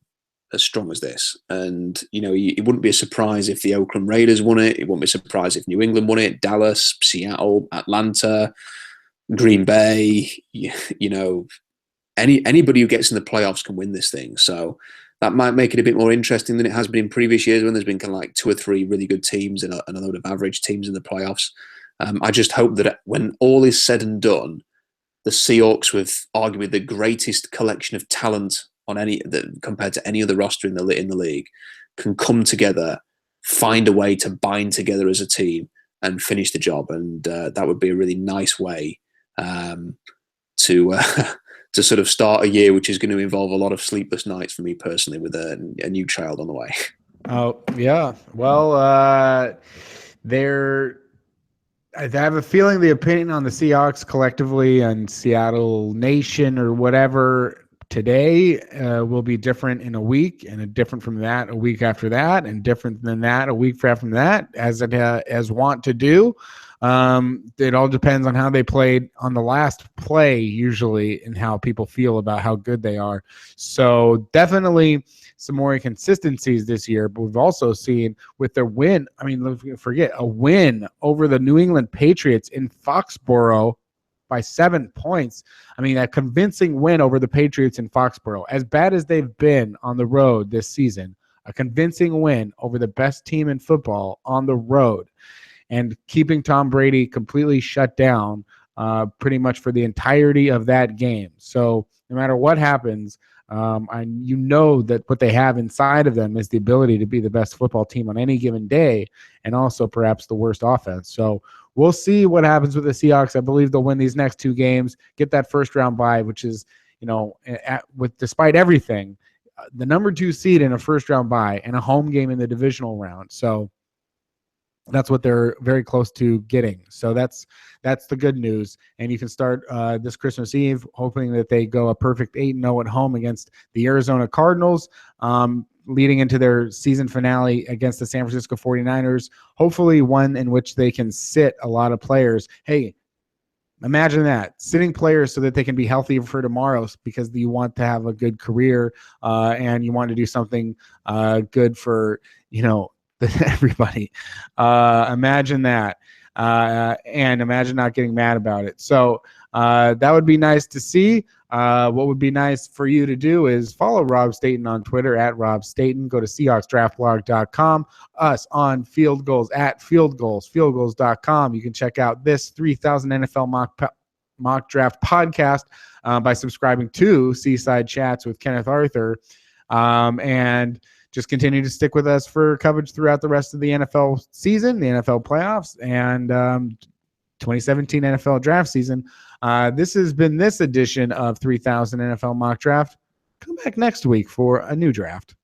as strong as this. And, it wouldn't be a surprise if the Oakland Raiders won it. It wouldn't be a surprise if New England won it. Dallas, Seattle, Atlanta, Green Bay, anybody who gets in the playoffs can win this thing. So that might make it a bit more interesting than it has been in previous years when there's been kind of like 2 or 3 really good teams and a load of average teams in the playoffs. I just hope that when all is said and done, the Seahawks, with arguably the greatest collection of talent compared to any other roster in the league, can come together, find a way to bind together as a team and finish the job. And that would be a really nice way to sort of start a year which is going to involve a lot of sleepless nights for me personally, with a new child on the way. Oh yeah. Well, I have a feeling the opinion on the Seahawks collectively and Seattle Nation or whatever today will be different in a week, and different from that a week after that, and different than that a week from that, as it as want to do. It all depends on how they played on the last play, usually, and how people feel about how good they are. So definitely some more inconsistencies this year, but we've also seen with their win, let's forget a win over the New England Patriots in Foxborough by 7 points. A convincing win over the Patriots in Foxborough. As bad as they've been on the road this season, a convincing win over the best team in football on the road, and keeping Tom Brady completely shut down pretty much for the entirety of that game. So no matter what happens, that what they have inside of them is the ability to be the best football team on any given day, and also perhaps the worst offense. So we'll see what happens with the Seahawks. I believe they'll win these next 2 games, get that first round bye, which is, despite everything, the number 2 seed in a first round bye and a home game in the divisional round. So that's what they're very close to getting. So that's the good news. And you can start this Christmas Eve hoping that they go a perfect 8-0 at home against the Arizona Cardinals. leading into their season finale against the San Francisco 49ers, hopefully one in which they can sit a lot of players. Hey, imagine that, sitting players so that they can be healthy for tomorrow, because you want to have a good career and you want to do something good for, everybody. Imagine that. And imagine not getting mad about it. So that would be nice to see. What would be nice for you to do is follow Rob Staten on Twitter at Rob Staten. Go to Seahawks-Draftblog.com. Us on Field Goals at Field Goals, fieldgoals.com. You can check out this 3000 NFL mock draft podcast by subscribing to Seaside Chats with Kenneth Arthur. And just continue to stick with us for coverage throughout the rest of the NFL season, the NFL playoffs, and 2017 NFL draft season. This has been this edition of 3000 NFL Mock Draft. Come back next week for a new draft.